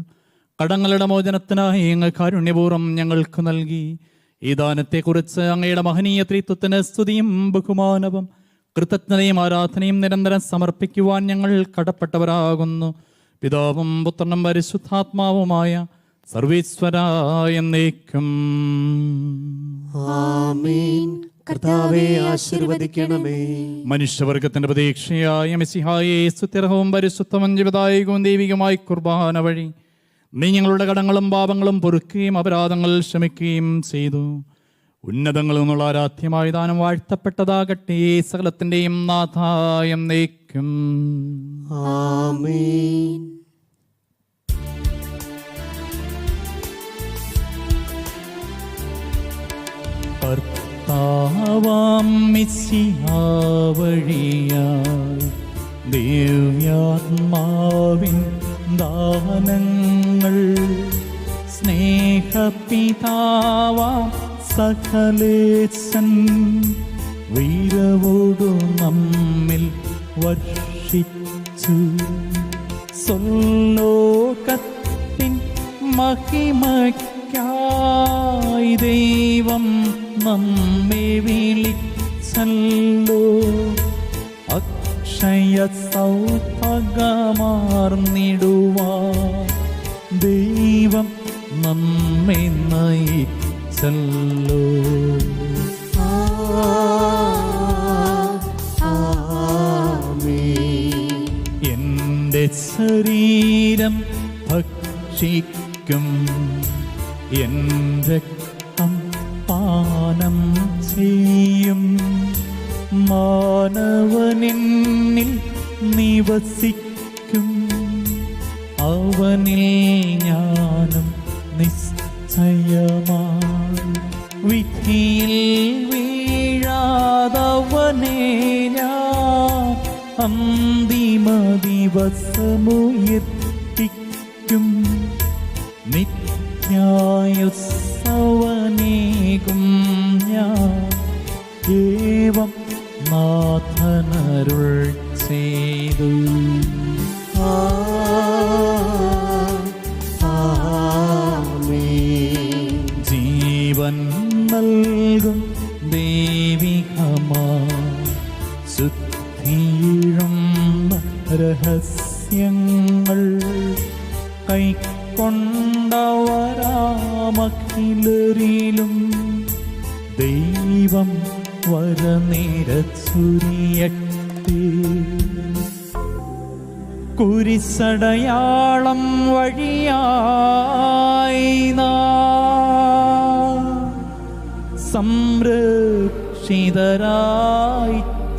കടങ്ങളുടെ മോചനത്തിനായി അങ്ങ് കാരുണ്യപൂർവ്വം ഞങ്ങൾക്ക് നൽകി. ഈ ദാനത്തെക്കുറിച്ച് അങ്ങയുടെ മഹനീയ ത്രിത്വത്തിന് സ്തുതിയും ബഹുമാനവും കൃതജ്ഞതയും ആരാധനയും നിരന്തരം സമർപ്പിക്കുവാൻ ഞങ്ങൾ കടപ്പെട്ടവരാകുന്നു. പിതാവും പുത്രനും പരിശുദ്ധാത്മാവുമായ സർവീശ്വരായ എന്നേക്കും ആമേൻ. കർത്താവേ ആശീർവദിക്കണമേ. മനുഷ്യവർഗത്തിന്റെ പ്രതീക്ഷയായ മെസ്സിഹായെ സ്തുത്യർഹവും പരിശുദ്ധവും ജീവദായകവും ദൈവികമായി കുർബാന വഴി നീ ഞങ്ങളുടെ കടങ്ങളും പാപങ്ങളും പൊറുക്കുകയും അപരാധങ്ങൾ ക്ഷമിക്കുകയും ചെയ്തു. ഉന്നതങ്ങളിൽ നിന്നുള്ള ആരാധ്യമായ ദാനം വാഴ്ത്തപ്പെട്ടതാകട്ടെ. സകലത്തിന്റെയും നാഥായ എന്നേക്കും ആമേൻ. കർത്താവാം മിശിഹാ വഴിയായി ദിവ്യാത്മാവിൻ ദാനങ്ങൾ സ്നേഹപിതാവാം സകലേശൻ വീരവോടു നമ്മിൽ വർഷിച്ചു. സ്വർലോകത്തിൻ മഹിമയ്ക്കായി ദൈവം നമ്മെ വിളിച്ചല്ലോ. അക്ഷയ സൗഭാഗ്യമാർന്നിടുവാൻ ദൈവം നമ്മെ നയിച്ചല്ലോ. എന്റെ ശരീരം ഭക്ഷിക്കും, എന്റെ രക്തം പാനം ചെയ്യും. മാനവനെന്നിൽ നിവസിക്കും, അവനിൽ ഞാനും നിശ്ചയമായി. വിധിയിൽ വീഴാതവനെ ഞാൻ അന്തിമ ദിവസമുയർത്തിക്കും. നിത്യായുസ്സവനേകും ഞാൻ ഏവം നാഥനരുൾ ചെയ്തു. ജീവൻ നൽകും ദൈവികമാ ശുദ്ധിയിഴുന്ന രഹസ്യങ്ങൾ കൈക്കൊണ്ടവരാമഖിലരിലും ദൈവം വരനിരച്ചുരിയട്ടെ. കുരിശടയാളം വഴിയായി നാം സംരക്ഷിതരായി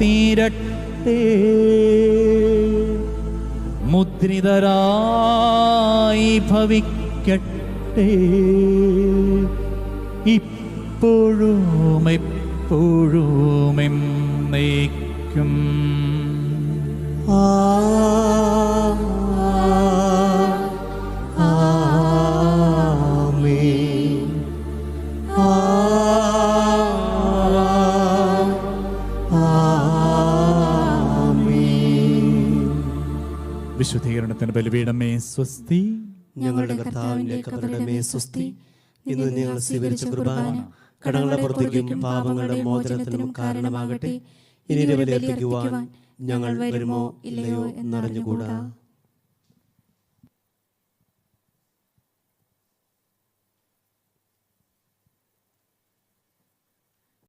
തീരട്ടെ. മുദ്രിതരായി ഭവിക്കട്ടെ. ഇപ്പോഴും എപ്പോഴും എന്നേക്കും. വിശുദ്ധീകരണത്തിന് ബലിപീഠമേ സ്വസ്തി. ഞങ്ങളുടെ കർത്താവിന്റെ കബറിടമേ സ്വസ്തി. ഇന്ന് ഞങ്ങൾ സ്വീകരിച്ച കുർബാന കടങ്ങളുടെ പുറത്തേക്കും പാപങ്ങളുടെ മോചനത്തിനും കാരണമാകട്ടെ. ഇനി ബലിയർപ്പിക്കുവാൻ ഞങ്ങൾ വരുമോ ഇല്ലയോ എന്നറിഞ്ഞുകൂടാ.